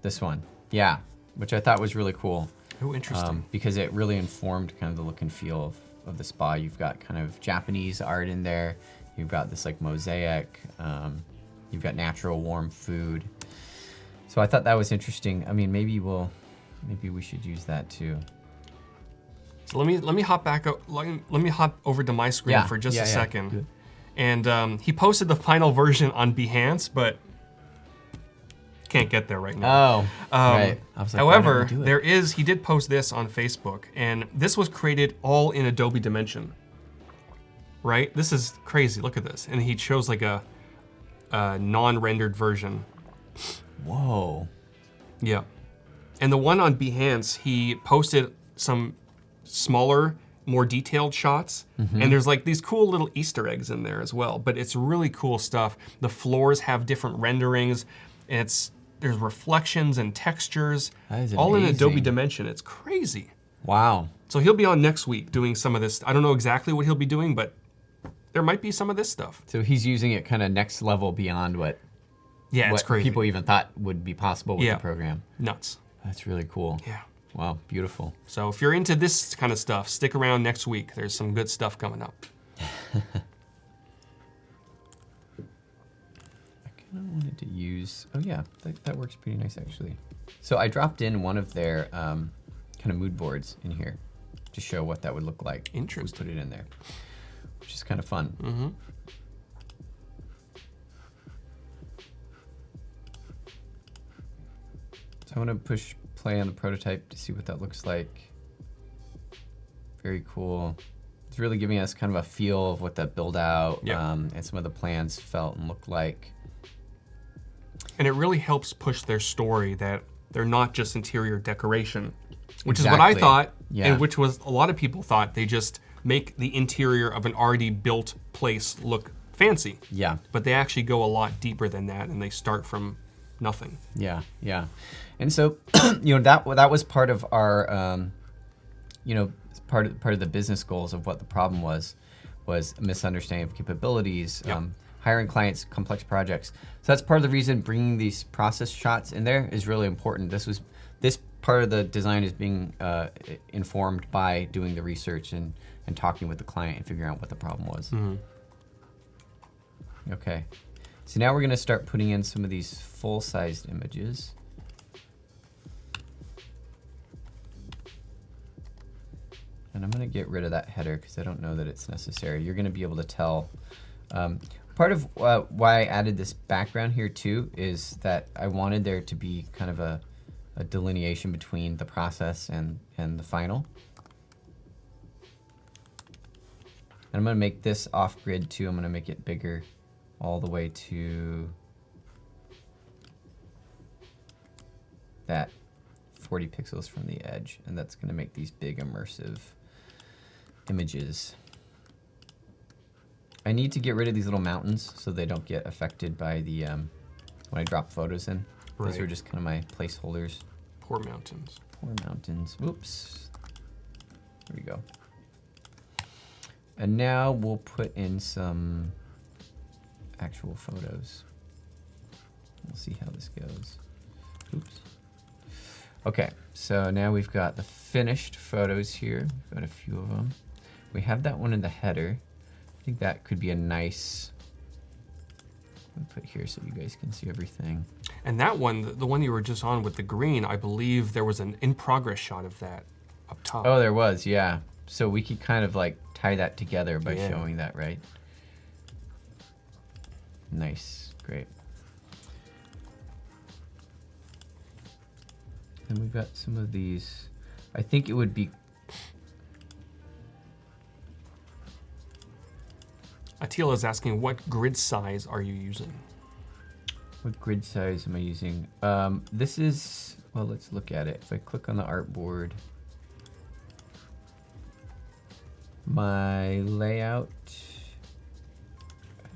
This one, yeah, which I thought was really cool. Oh, interesting. Because it really informed kind of the look and feel of the spa. You've got kind of Japanese art in there. You've got this like mosaic. You've got natural warm food. So I thought that was interesting. I mean, maybe we should use that too. So let me hop back. Let me hop over to my screen for just a second. Good. And he posted the final version on Behance, but can't get there right now. Oh, right. I was like, however, he did post this on Facebook, and this was created all in Adobe Dimension. Right? This is crazy. Look at this. And he shows like a non-rendered version. Whoa. Yeah. And the one on Behance, he posted some smaller, more detailed shots. And there's like these cool little Easter eggs in there as well. But it's really cool stuff. The floors have different renderings. There's reflections and textures. That is all in amazing. Adobe Dimension. It's crazy. Wow. So he'll be on next week doing some of this. I don't know exactly what he'll be doing, but there might be some of this stuff. So he's using it kind of next level beyond what it's crazy. People even thought would be possible with the program. Nuts. That's really cool. Yeah. Wow, beautiful. So if you're into this kind of stuff, stick around next week. There's some good stuff coming up. I kind of wanted to use, that works pretty nice actually. So I dropped in one of their kind of mood boards in here to show what that would look like. Interesting. We put it in there, which is kind of fun. So I want to push play on the prototype to see what that looks like. Very cool. It's really giving us kind of a feel of what that build out and some of the plans felt and looked like. And it really helps push their story that they're not just interior decoration, which is what I thought, and which was a lot of people thought. They just make the interior of an already built place look fancy. Yeah. But they actually go a lot deeper than that, and they start from nothing. Yeah, yeah. And so, that was part of our, part of the business goals of what the problem was a misunderstanding of capabilities, hiring clients, complex projects. So that's part of the reason bringing these process shots in there is really important. This part of the design is being informed by doing the research and talking with the client and figuring out what the problem was. Okay, so now we're gonna start putting in some of these full-sized images. And I'm gonna get rid of that header because I don't know that it's necessary. You're gonna be able to tell. Part of why I added this background here too is that I wanted there to be kind of a delineation between the process and the final. And I'm gonna make this off-grid too. I'm gonna make it bigger all the way to that 40 pixels from the edge. And that's gonna make these big immersive images. I need to get rid of these little mountains so they don't get affected by the, when I drop photos in. Right. Those are just kind of my placeholders. Poor mountains. Poor mountains. Oops. There we go. And now we'll put in some actual photos. We'll see how this goes. Oops. Okay, so now we've got the finished photos here. We've got a few of them. We have that one in the header. I think that could be a nice, I'll put here so you guys can see everything. And that one, the one you were just on with the green, I believe there was an in-progress shot of that up top. Oh, there was, yeah. So we could kind of like tie that together by showing that, right? Nice, great. And we've got some of these. I think it would be. Attila is asking, what grid size are you using? What grid size am I using? This is, well, let's look at it. If I click on the artboard, my layout,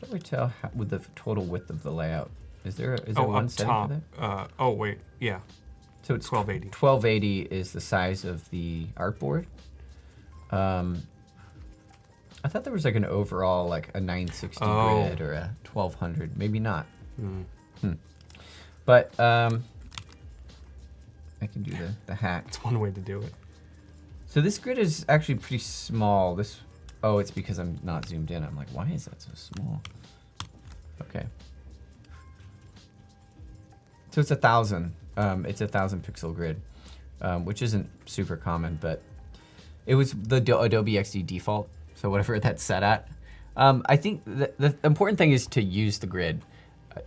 how do I tell with the total width of the layout? Is there one setting top. for that? Oh, wait, yeah. So it's 1280. 1280 is the size of the artboard. I thought there was like an overall like a 960 grid or a 1200. Maybe not. But I can do the hack. It's one way to do it. So this grid is actually pretty small. Oh, it's because I'm not zoomed in. I'm like, why is that so small? Okay. So it's 1,000. It's a 1,000 pixel grid, which isn't super common, but it was the Adobe XD default. So whatever that's set at. I think the important thing is to use the grid.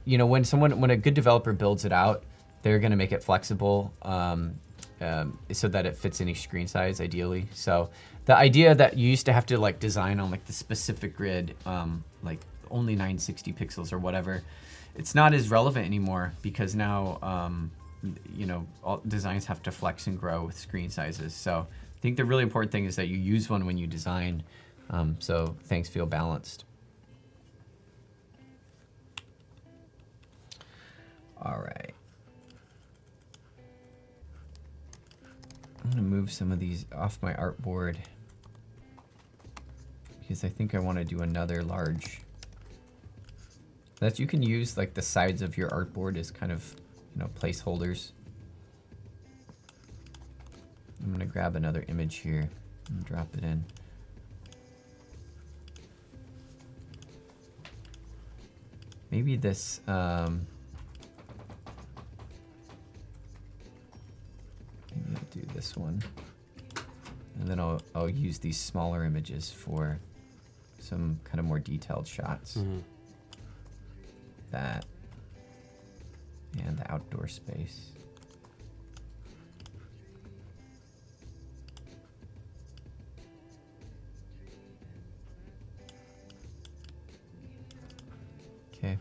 You know, when a good developer builds it out, they're going to make it flexible so that it fits any screen size, ideally. So the idea that you used to have to like design on like the specific grid, like only 960 pixels or whatever, it's not as relevant anymore because now, you know, all designs have to flex and grow with screen sizes. So I think the really important thing is that you use one when you design, so things feel balanced. All right. I'm gonna move some of these off my artboard because I think I want to do another large. That you can use like the sides of your artboard as kind of, you know, placeholders. I'm gonna grab another image here and drop it in. Maybe this, maybe I'll do this one. And then I'll use these smaller images for some kind of more detailed shots. That and the outdoor space. Okay.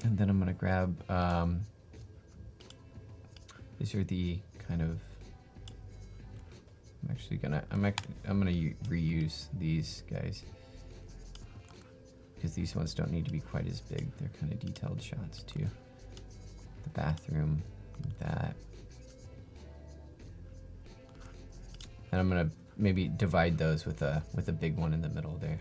And then I'm gonna grab, these are the kind of, I'm gonna reuse these guys because these ones don't need to be quite as big. They're kind of detailed shots too. The bathroom, that. And I'm gonna maybe divide those with a big one in the middle there.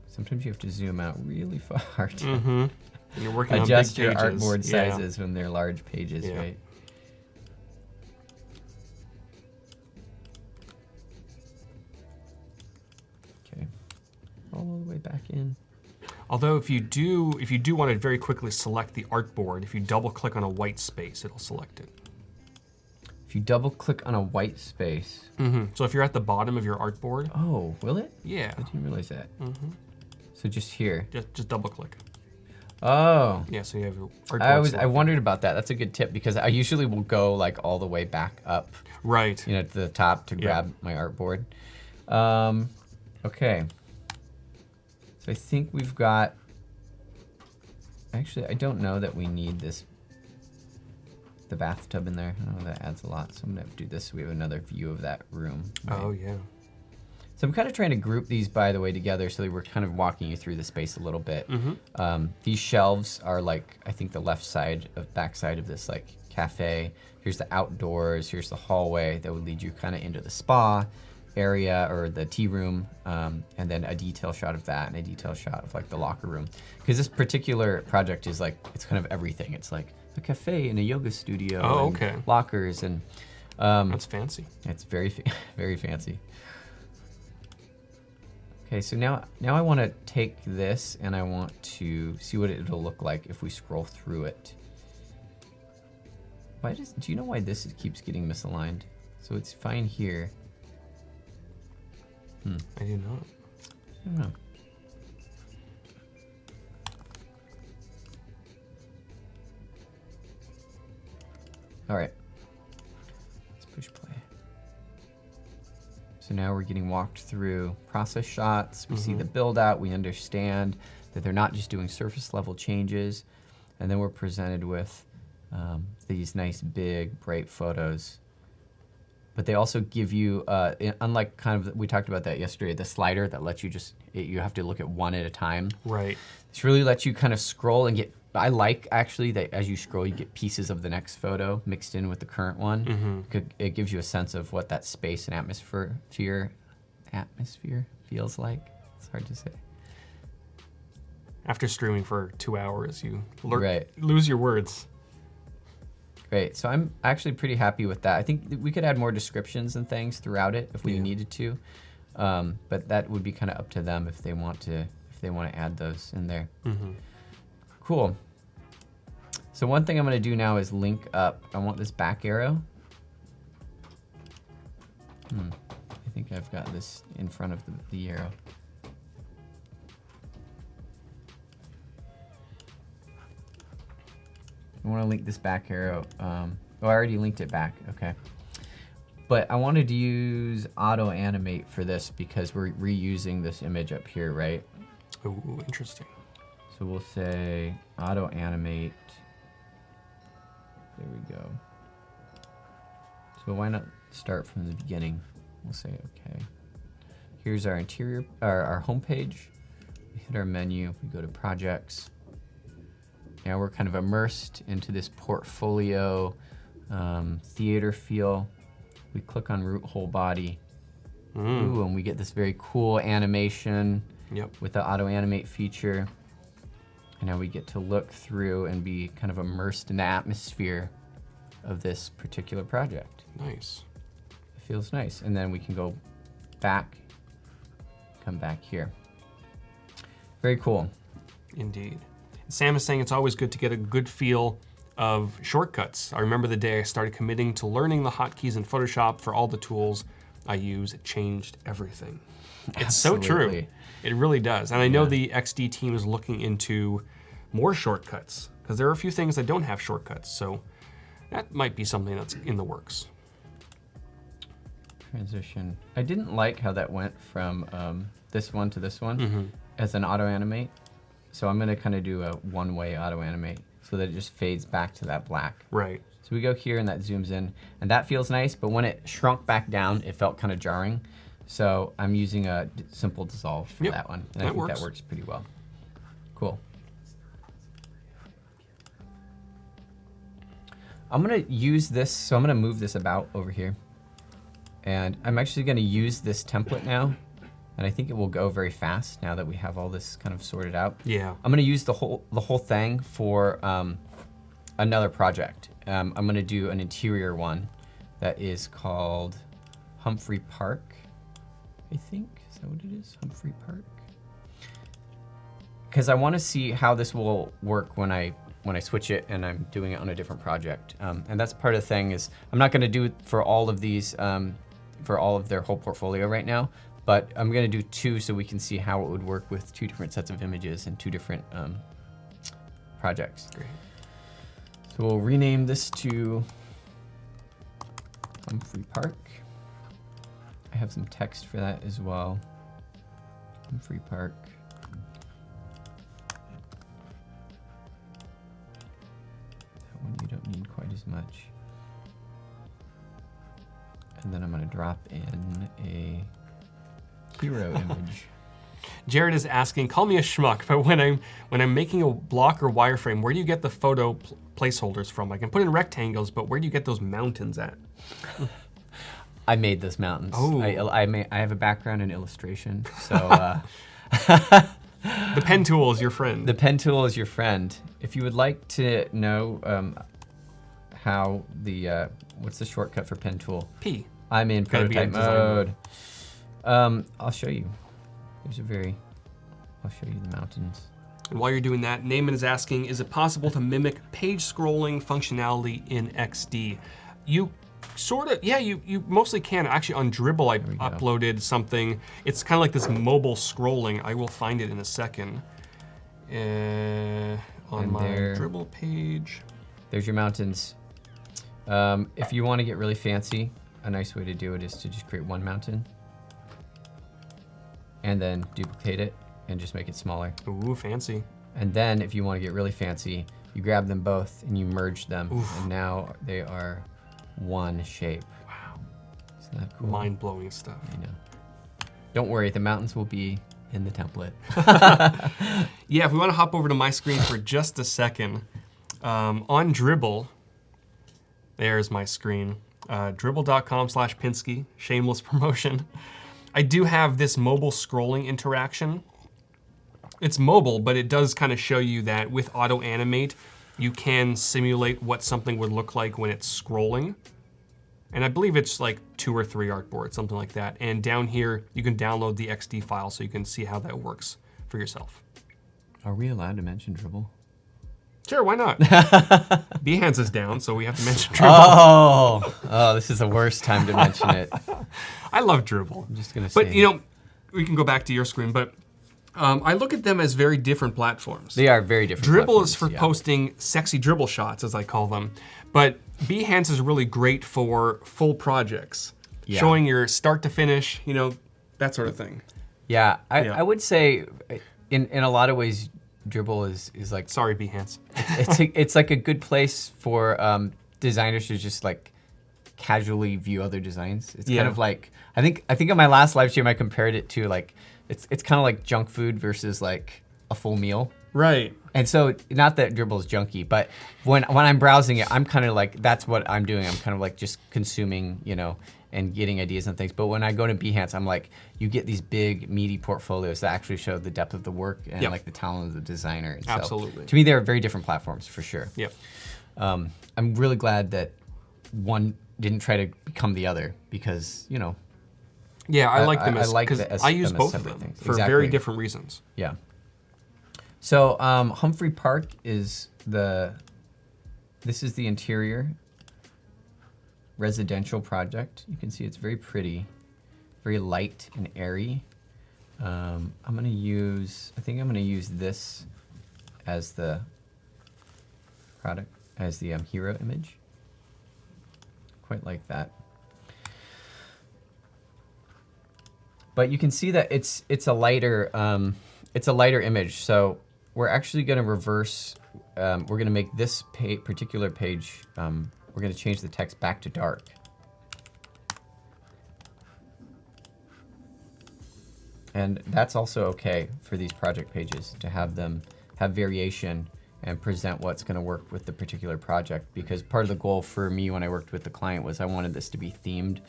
Sometimes you have to zoom out really far to You're working adjust on big your pages. artboard sizes when they're large pages, Yeah. right? Okay, all the way back in. Although if you do want to very quickly select the artboard, if you double click on a white space, it'll select it. If you double click on a white space. So if you're at the bottom of your artboard. Oh, will it? Yeah. I didn't realize that. So just here. Just double click. Oh. Yeah, so you have your artboard I wondered about that. That's a good tip because I usually will go like all the way back up. Right. You know, to the top to grab my artboard. Okay. So I think we've got, actually I don't know that we need the bathtub in there. I know that adds a lot, so I'm gonna have to do this so we have another view of that room. Right? Oh yeah. So I'm kind of trying to group these, by the way, together so that we're kind of walking you through the space a little bit. These shelves are like, I think the back side of this like cafe. Here's the outdoors, here's the hallway that would lead you kind of into the spa area or the tea room, and then a detail shot of that and a detail shot of like the locker room. Because this particular project is like, it's kind of everything. It's like a cafe and a yoga studio and lockers and that's fancy. It's very, very fancy. Okay, so now I want to take this and I want to see what it'll look like if we scroll through it. Do you know why this keeps getting misaligned? So it's fine here. I do not. I don't know. All right, let's push play. So now we're getting walked through process shots. We see the build out. We understand that they're not just doing surface level changes. And then we're presented with these nice, big, bright photos. But they also give you, unlike kind of, we talked about that yesterday, the slider that lets you you have to look at one at a time. Right. This really lets you kind of scroll and get, I like actually that as you scroll, you get pieces of the next photo mixed in with the current one. It gives you a sense of what that space and atmosphere feels like. It's hard to say. After streaming for 2 hours, you Right. lose your words. Great, so I'm actually pretty happy with that. I think we could add more descriptions and things throughout it if we needed to, but that would be kind of up to them if they want to add those in there. Cool. So one thing I'm going to do now is link up. I want this back arrow. I think I've got this in front of the arrow. I want to link this back arrow. Oh, I already linked it back. Okay. But I wanted to use auto animate for this because we're reusing this image up here, right? Oh, interesting. So we'll say auto animate. There we go. So why not start from the beginning? We'll say okay. Here's our our home page. We hit our menu. We go to projects. Now we're kind of immersed into this portfolio theater feel. We click on root whole body. Ooh, and we get this very cool animation with the auto animate feature. And now we get to look through and be kind of immersed in the atmosphere of this particular project. Nice. It feels nice. And then we can go back, come back here. Very cool. Indeed. Sam is saying it's always good to get a good feel of shortcuts. I remember the day I started committing to learning the hotkeys in Photoshop for all the tools I use. It changed everything. It's so true. It really does. And I know the XD team is looking into more shortcuts because there are a few things that don't have shortcuts. So that might be something that's in the works. Transition. I didn't like how that went from this one to this one as an auto animate. So I'm gonna kind of do a one-way auto animate so that it just fades back to that black. Right. So we go here and that zooms in and that feels nice, but when it shrunk back down, it felt kind of jarring. So I'm using a simple dissolve for that one. And I think that works pretty well. Cool. I'm gonna use this, so I'm gonna move this about over here. And I'm actually gonna use this template now. And I think it will go very fast now that we have all this kind of sorted out. Yeah. I'm gonna use the whole thing for another project. I'm gonna do an interior one that is called Humphrey Park, I think. Is that what it is? Humphrey Park? Because I wanna see how this will work when I switch it and I'm doing it on a different project. And that's part of the thing is, I'm not gonna do it for all of these, for all of their whole portfolio right now, but I'm gonna do 2 so we can see how it would work with 2 different sets of images and 2 different projects. Great. So we'll rename this to Humphrey Park. I have some text for that as well. Humphrey Park. That one you don't need quite as much. And then I'm gonna drop in a hero image. Jared is asking, call me a schmuck, but when I'm making a block or wireframe, where do you get the photo placeholders from? I can put in rectangles, but where do you get those mountains at? I made those mountains. Oh. I have a background in illustration, so The pen tool is your friend. the pen tool is your friend. If you would like to know how the what's the shortcut for pen tool? P. I'm in Gotta be prototype in design mode. I'll show you. I'll show you the mountains. And while you're doing that, Naaman is asking, is it possible to mimic page scrolling functionality in XD? You sort of, yeah, you mostly can. Actually, on Dribbble, I uploaded something. It's kind of like this mobile scrolling. I will find it in a second. On my Dribbble page. There's your mountains. If you want to get really fancy, a nice way to do it is to just create one mountain and then duplicate it and just make it smaller. Ooh, fancy. And then if you want to get really fancy, you grab them both and you merge them. Oof. And now they are one shape. Wow. Isn't that cool? Mind-blowing stuff. I know. Don't worry, the mountains will be in the template. Yeah, if we want to hop over to my screen for just a second, on Dribbble, there's my screen. Dribbble.com/Pinsky, shameless promotion. I do have this mobile scrolling interaction. It's mobile, but it does kind of show you that with auto animate, you can simulate what something would look like when it's scrolling. And I believe it's like 2 or 3 artboards, something like that. And down here, you can download the XD file so you can see how that works for yourself. Are we allowed to mention Dribbble? Sure, why not? Behance is down, so we have to mention Dribbble. Oh, this is the worst time to mention it. I love Dribbble. I'm just gonna say. But you know, we can go back to your screen, but I look at them as very different platforms. They are very different. Dribbble is for posting sexy dribble shots, as I call them. But Behance is really great for full projects. Yeah. Showing your start to finish, you know, that sort of thing. Yeah, I would say in a lot of ways, Dribbble is like, Sorry, Behance. it's like a good place for designers to just like casually view other designs. It's kind of like, I think on my last live stream I compared it to like, it's kind of like junk food versus like a full meal. Right. And so, not that Dribbble is junky, but when I'm browsing it, I'm kind of like, that's what I'm doing. I'm kind of like just consuming, you know, and getting ideas and things. But when I go to Behance, I'm like, you get these big, meaty portfolios that actually show the depth of the work and like the talent of the designer. And Absolutely. So, to me, they're very different platforms for sure. Yep. I'm really glad that one didn't try to become the other because, you know. Yeah, I like them like because I use both of them things. for very different reasons. Yeah. So Humphrey Park is this is the interior residential project. You can see it's very pretty, very light and airy. I think I'm gonna use this as the product, as the hero image. Quite like that. But you can see that it's a lighter image. So we're actually going to reverse. We're going to make this particular page. We're going to change the text back to dark. And that's also okay for these project pages to have them have variation and present what's going to work with the particular project. Because part of the goal for me when I worked with the client was I wanted this to be themed.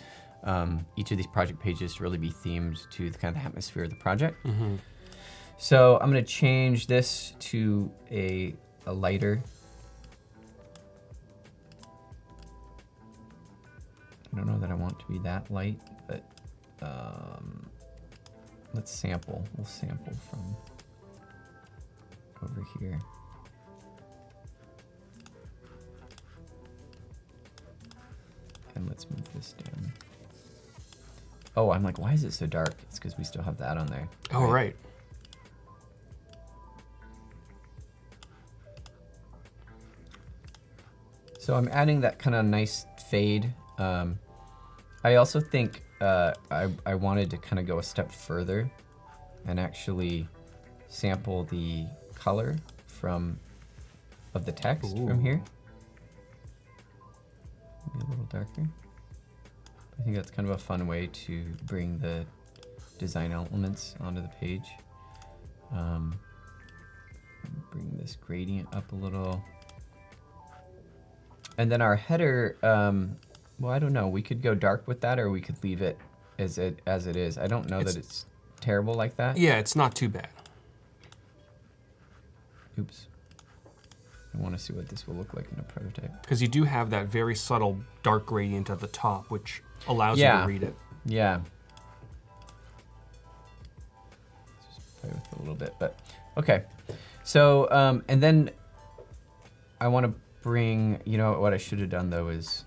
Each of these project pages to really be themed to the kind of atmosphere of the project. So I'm going to change this to a lighter. I don't know that I want it to be that light, but let's sample. We'll sample from over here. And let's move this down. Oh, I'm like, why is it so dark? It's because we still have that on there. Oh, right. So I'm adding that kind of nice fade. I also think I wanted to kind of go a step further and actually sample the color of the text from here. Maybe a little darker. I think that's kind of a fun way to bring the design elements onto the page. Bring this gradient up a little. And then our header, well, I don't know. We could go dark with that, or we could leave it as it is. I don't know that it's terrible like that. Yeah, it's not too bad. Oops. I want to see what this will look like in a prototype. Because you do have that very subtle dark gradient at the top, which allows you to read it. Yeah. Let's just play with it a little bit, but okay. So, and then I want to bring, you know what I should have done though is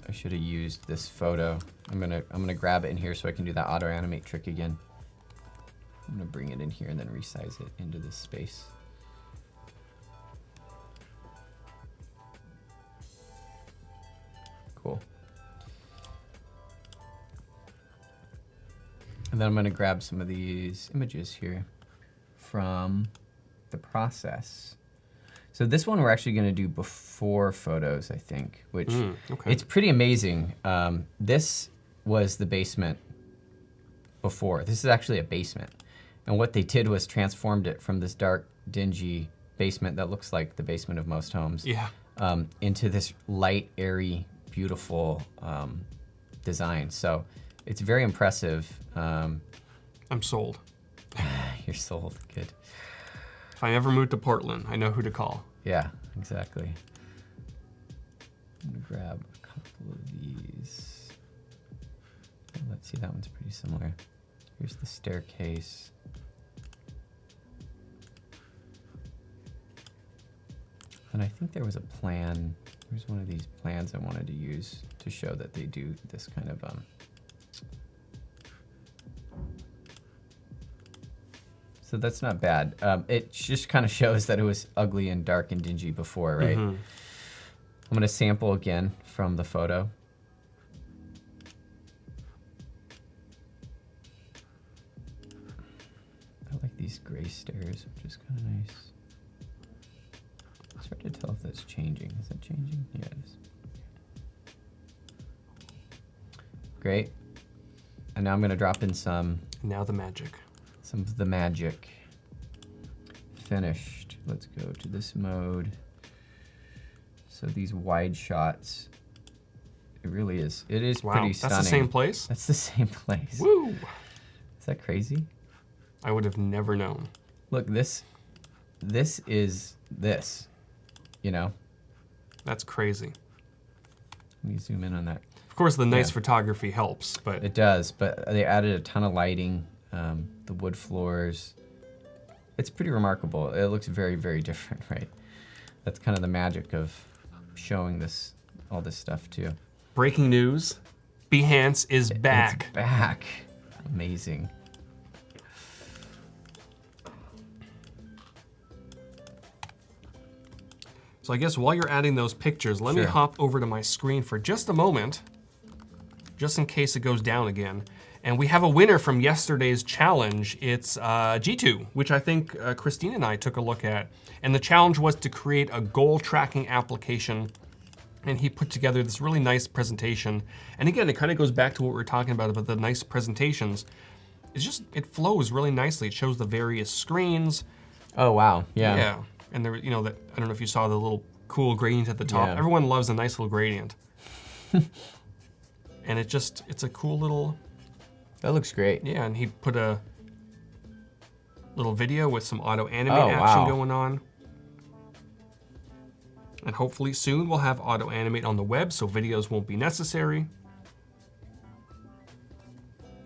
I should have used this photo. I'm gonna grab it in here so I can do that auto animate trick again. I'm gonna bring it in here and then resize it into this space. Cool. And then I'm gonna grab some of these images here from the process. So this one we're actually gonna do before photos, I think, which it's pretty amazing. This was the basement before. This is actually a basement. And what they did was transformed it from this dark, dingy basement that looks like the basement of most homes into this light, airy, beautiful design. So it's very impressive. I'm sold. You're sold, good. If I ever move to Portland, I know who to call. Yeah, exactly. I'm gonna grab a couple of these. Oh, let's see, that one's pretty similar. Here's the staircase. And I think there was a plan. There's one of these plans I wanted to use to show that they do this kind of so that's not bad. It just kind of shows that it was ugly and dark and dingy before, right? I'm gonna sample again from the photo. I like these gray stairs, which is kind of nice. It's hard to tell if that's changing. Is that changing? Yeah, it is. Great. And now I'm gonna drop in some. Now the magic. Some of the magic. Finished. Let's go to this mode. So these wide shots, it really is. It is pretty stunning. That's the same place? That's the same place. Woo! Is that crazy? I would have never known. Look, this is this, you know? That's crazy. Let me zoom in on that. Of course, the nice photography helps, but... It does, but they added a ton of lighting, the wood floors. It's pretty remarkable. It looks very, very different, right? That's kind of the magic of showing this, all this stuff too. Breaking news, Behance is back. It's back. Amazing. So I guess while you're adding those pictures, let me hop over to my screen for just a moment, just in case it goes down again. And we have a winner from yesterday's challenge. It's G2, which I think Christine and I took a look at. And the challenge was to create a goal tracking application. And he put together this really nice presentation. And again, it kind of goes back to what we were talking about the nice presentations. It's just, it flows really nicely. It shows the various screens. Oh, wow, yeah. Yeah, And there, you know, that I don't know if you saw the little cool gradient at the top. Yeah. Everyone loves a nice little gradient. And it's a cool little. That looks great. Yeah, and he put a little video with some auto animate action going on. And hopefully soon we'll have auto animate on the web, so videos won't be necessary.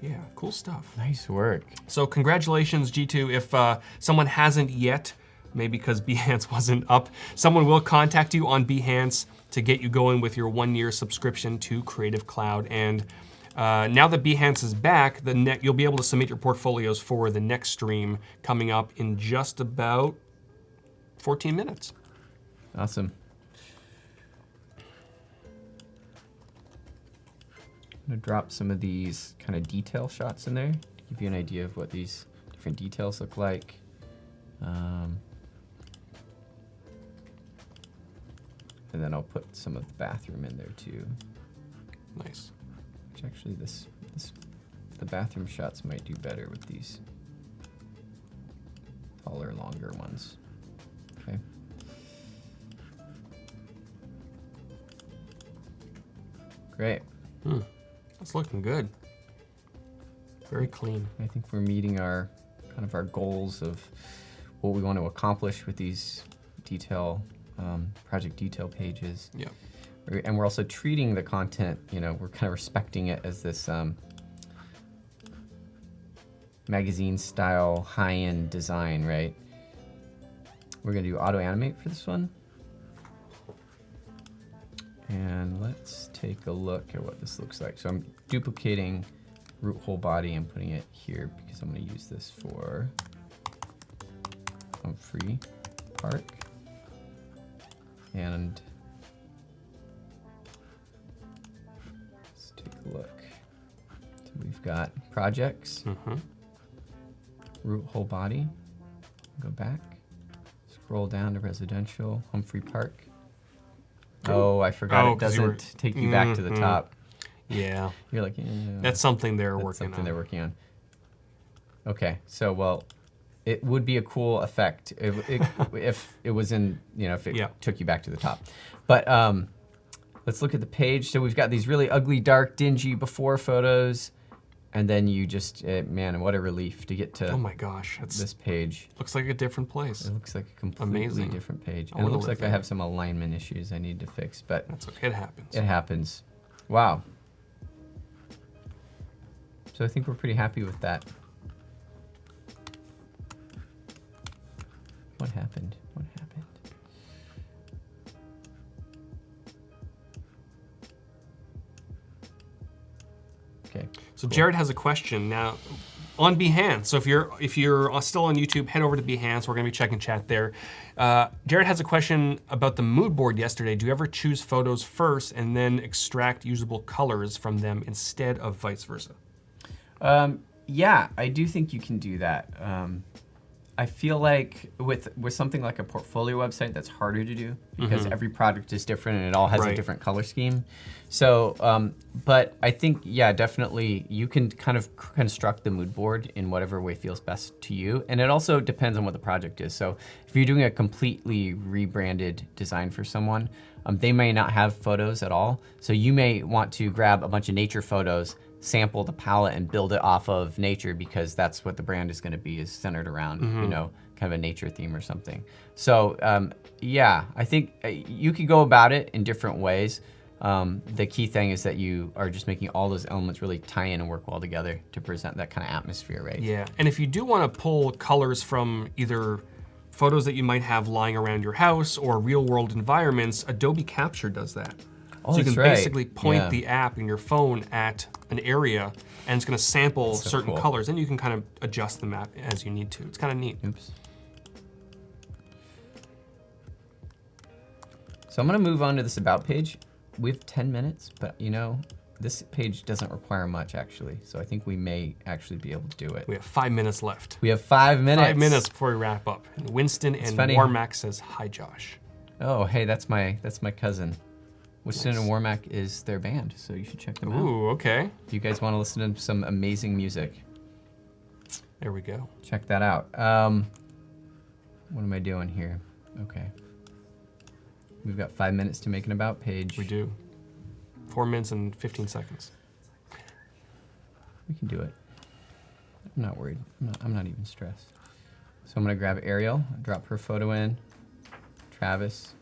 Yeah, cool stuff. Nice work. So congratulations, G2. If someone hasn't yet, maybe because Behance wasn't up, someone will contact you on Behance to get you going with your 1-year subscription to Creative Cloud. And now that Behance is back, you'll be able to submit your portfolios for the next stream coming up in just about 14 minutes. Awesome. I'm gonna drop some of these kind of detail shots in there to give you an idea of what these different details look like. And then I'll put some of the bathroom in there too. Nice. Which actually the bathroom shots might do better with these taller, longer ones. Okay. Great. That's looking good. Very clean. I think we're meeting our goals of what we want to accomplish with these project detail pages. Yeah. And we're also treating the content, you know, we're kind of respecting it as this magazine style high-end design, right? We're gonna do auto animate for this one. And let's take a look at what this looks like. So I'm duplicating root whole body and putting it here because I'm gonna use this for Humphrey Park. And let's take a look. So we've got projects, root whole body, go back, scroll down to residential, Humphrey Park. Oh, I forgot it doesn't take you back to the top. Yeah. You're like, that's something they're working on. Something they're working on. Okay, so well, it would be a cool effect if it was in, you know, if it took you back to the top. But let's look at the page. So we've got these really ugly, dark, dingy before photos, and then you just, man, what a relief to get to. Oh my gosh, this page. Looks like a different place. It looks like a completely different page, and it looks like I have some alignment issues I need to fix. But that's okay. It happens. It happens. Wow. So I think we're pretty happy with that. What happened? What happened? Okay. So cool. Jared has a question now on Behance. So if you're still on YouTube, head over to Behance. We're gonna be checking chat there. Jared has a question about the mood board yesterday. Do you ever choose photos first and then extract usable colors from them instead of vice versa? Yeah, I do think you can do that. I feel like with something like a portfolio website, that's harder to do because every product is different and it all has a different color scheme. So, but I think, yeah, definitely you can kind of construct the mood board in whatever way feels best to you. And it also depends on what the project is. So if you're doing a completely rebranded design for someone, they may not have photos at all. So you may want to grab a bunch of nature photos, sample the palette and build it off of nature because that's what the brand is going to be, is centered around, you know, kind of a nature theme or something. So yeah, I think you could go about it in different ways. The key thing is that you are just making all those elements really tie in and work well together to present that kind of atmosphere, right? Yeah, and if you do want to pull colors from either photos that you might have lying around your house or real world environments, Adobe Capture does that. Oh, so you can basically point the app in your phone at an area and it's going to sample certain colors, and you can kind of adjust the map as you need to. It's kind of neat. Oops. So I'm going to move on to this About page. We have 10 minutes, but you know, this page doesn't require much actually. So I think we may actually be able to do it. We have 5 minutes left. We have 5 minutes. 5 minutes before we wrap up. And Winston and Warmack says, hi, Josh. Oh, hey, that's my cousin. Winston and Warmack is their band, so you should check them out. Ooh, okay. If you guys want to listen to some amazing music, there we go. Check that out. What am I doing here? Okay. We've got 5 minutes to make an about page. We do. 4 minutes and 15 seconds. We can do it. I'm not worried. I'm not even stressed. So I'm gonna grab Ariel, drop her photo in, Travis,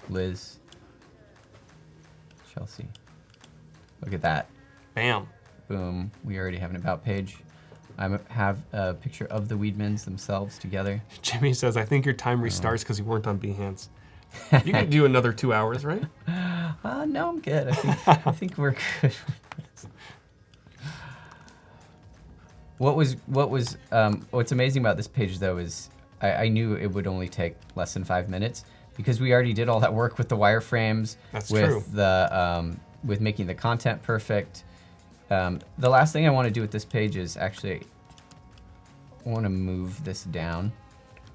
Liz, Chelsea. Look at that. Bam. Boom. We already have an about page. I have a picture of the Weedmans themselves together. Jimmy says, I think your time restarts because you weren't on Behance. You can do another 2 hours, right? No, I'm good. I think we're good. What's amazing about this page though is I knew it would only take less than 5 minutes because we already did all that work with the wireframes. That's with true. The with making the content perfect. The last thing I want to do with this page is actually I want to move this down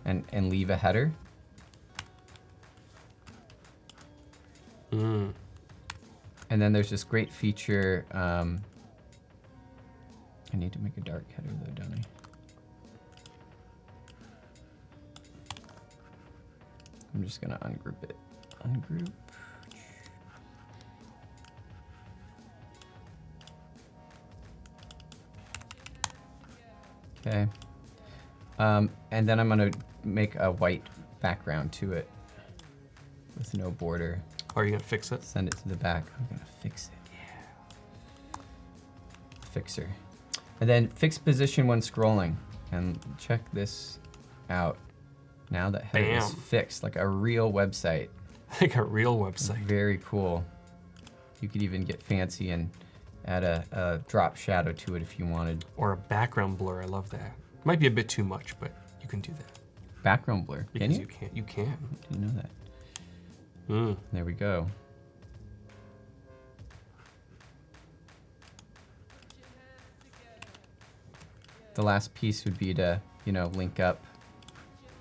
and leave a header. Mm. And then there's this great feature. I need to make a dark header though, don't I? I'm just gonna ungroup it. Ungroup. Okay. And then I'm gonna make a white background to it with no border. Are you gonna fix it? Send it to the back. I'm gonna fix it. Yeah. Fixer. And then fix position when scrolling. And check this out. Now that header is fixed, like a real website. Like a real website. Very cool. You could even get fancy and add a drop shadow to it if you wanted. Or a background blur. I love that. Might be a bit too much, but you can do that. Background blur. Because can you? You can. Didn't know that. Mm. There we go. The last piece would be to, link up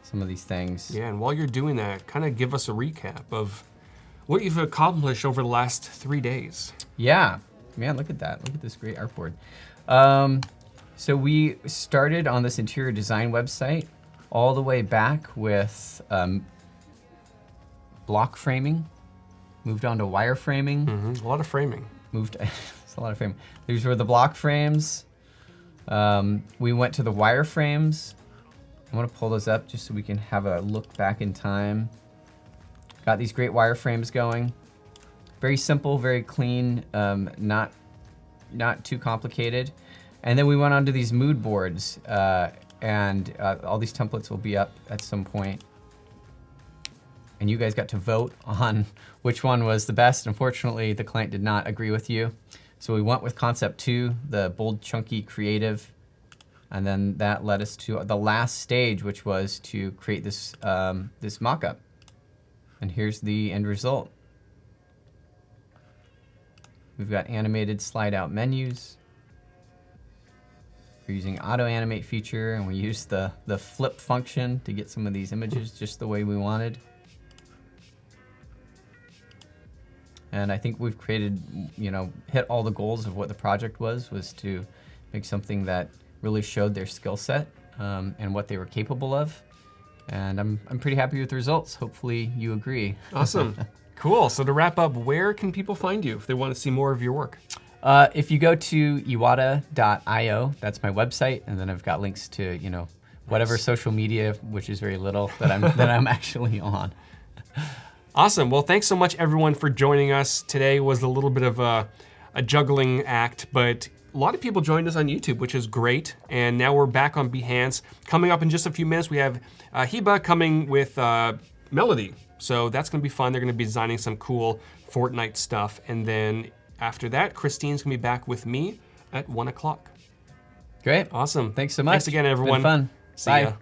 some of these things. Yeah, and while you're doing that, kind of give us a recap of what you've accomplished over the last 3 days. Yeah, man, look at that. Look at this great artboard. So we started on this interior design website all the way back with block framing, moved on to wireframing. Mm-hmm. A lot of framing. It's a lot of framing. These were the block frames. We went to the wireframes. I want to pull those up just so we can have a look back in time. Got these great wireframes going. Very simple, very clean, not too complicated. And then we went on to these mood boards, and all these templates will be up at some point. And you guys got to vote on which one was the best. Unfortunately, the client did not agree with you. So we went with concept 2, the bold, chunky, creative. And then that led us to the last stage, which was to create this, this mock-up. And here's the end result. We've got animated slide-out menus. We're using auto animate feature, and we used the flip function to get some of these images just the way we wanted. And I think we've created, hit all the goals of what the project was to make something that really showed their skill set and what they were capable of. And I'm pretty happy with the results. Hopefully you agree. Awesome. Cool. So to wrap up, where can people find you if they want to see more of your work? If you go to iwata.io, that's my website, and then I've got links to, whatever social media, which is very little, that I'm actually on. Awesome. Well, thanks so much, everyone, for joining us. Today was a little bit of a juggling act, but a lot of people joined us on YouTube, which is great. And now we're back on Behance. Coming up in just a few minutes, we have Hiba coming with Melody. So that's going to be fun. They're going to be designing some cool Fortnite stuff. And then after that, Christine's going to be back with me at 1 o'clock. Great. Awesome. Thanks so much. Thanks again, everyone. It's been fun. See Bye. ya.